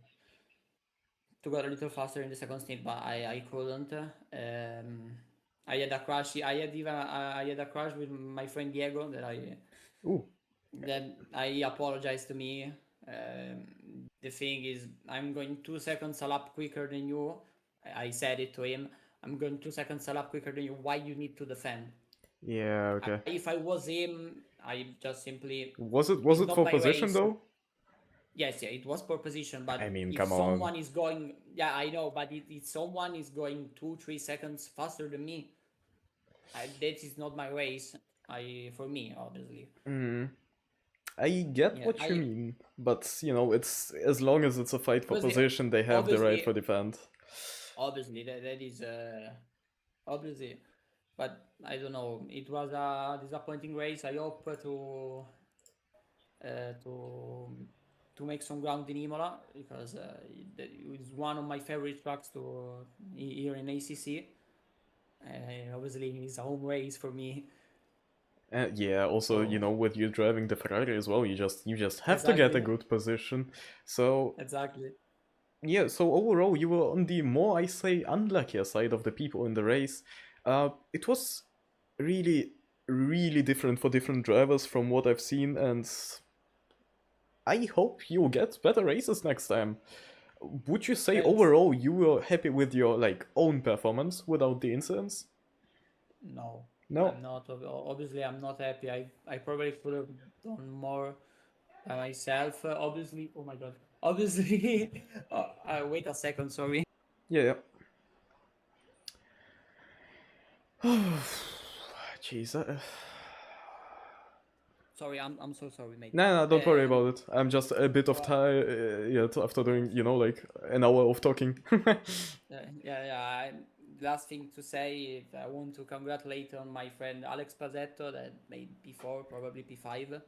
go a little faster in the second stint, but I couldn't. I had a crash. I had a crash with my friend Diego Ooh. that I apologized to me. The thing is, I'm going 2 seconds a lap quicker than you. I said it to him. I'm going 2 seconds a lap quicker than you. Why you need to defend? Yeah, okay. If I was him, I just simply. Was It's it not for my position race. though? Yes, yeah, it was poor position, I but mean, if come on. someone is going, yeah, I know, but if someone is going 2, 3 seconds faster than me, that is not my race. For me, obviously. I get Yeah, what you mean, but you know, it's as long as it's a fight for obviously, position, they have the right obviously, for defend. obviously, that is obviously, but I don't know. It was a disappointing race. I hope uh, to to make some ground in Imola because it's one of my favorite tracks to here in ACC. Obviously, it's a home race for me. Yeah, also, you So know, with you driving the Ferrari as well, you just have to get a exactly, good position. So exactly. yeah, so overall you were on the more, I say, unluckier side of the people in the race. It was really, really different for different drivers from what I've seen, and I hope you get better races next time. Would you say Thanks. overall you were happy with your like own performance without the incidents? No, No. I'm not. Obviously, I'm not happy. I probably could have done more by myself. Obviously, oh my god. Obviously, wait a second. Sorry. Yeah. Yeah. Jeez. Sorry, I'm so sorry, mate. No, don't worry about it. I'm just a bit of So, tired yet after doing, you know, like an hour of talking. yeah. Last thing to say is I want to congratulate on my friend Alex Pazzetto that made P4, probably P5.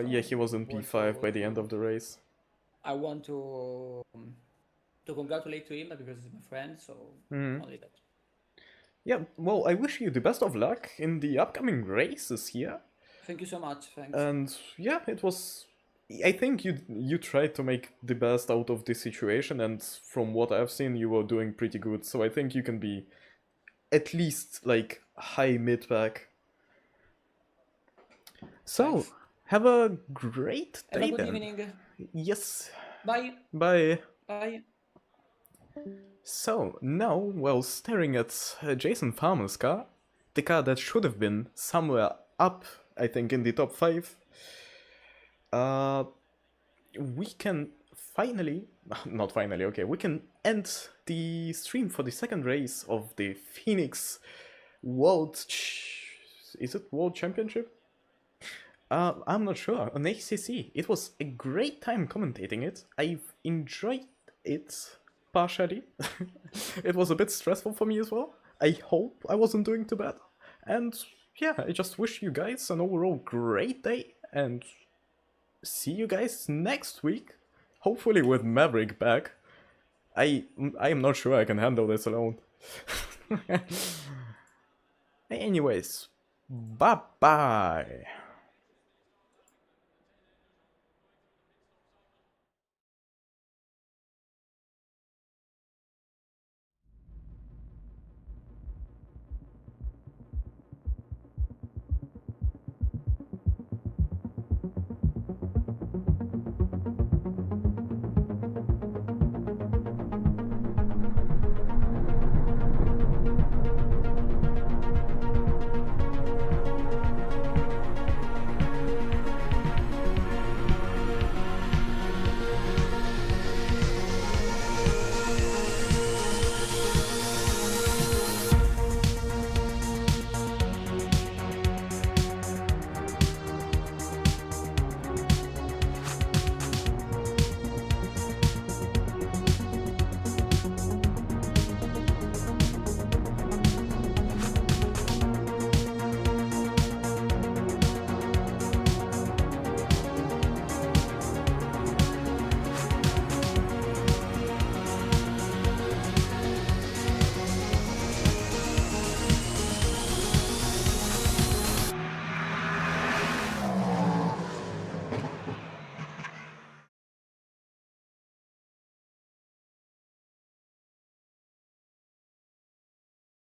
Yeah, So he was in want P5 by the end of the race. I want to congratulate to him because he's my friend. So only that. Yeah, well, I wish you the best of luck in the upcoming races here. Thank you so much. Thanks. And yeah, it was. I think you tried to make the best out of this situation, and from what I've seen, you were doing pretty good. So I think you can be at least like high mid pack. So Thanks. have a great Have a day good then. evening. Yes. Bye. Bye. Bye. So now, while staring at Jason Farmer's car, the car that should have been somewhere up, I think, in the top 5, uh, we can finally, not finally, okay, we can end the stream for the second race of the Phoenix is it World Championship? I'm not sure. On ACC, it was a great time commentating it. I've enjoyed it partially. It was a bit stressful for me as well. I hope I wasn't doing too bad. And yeah, I just wish you guys an overall great day and see you guys next week. Hopefully with Maverick back. I am not sure I can handle this alone. Anyways, bye bye.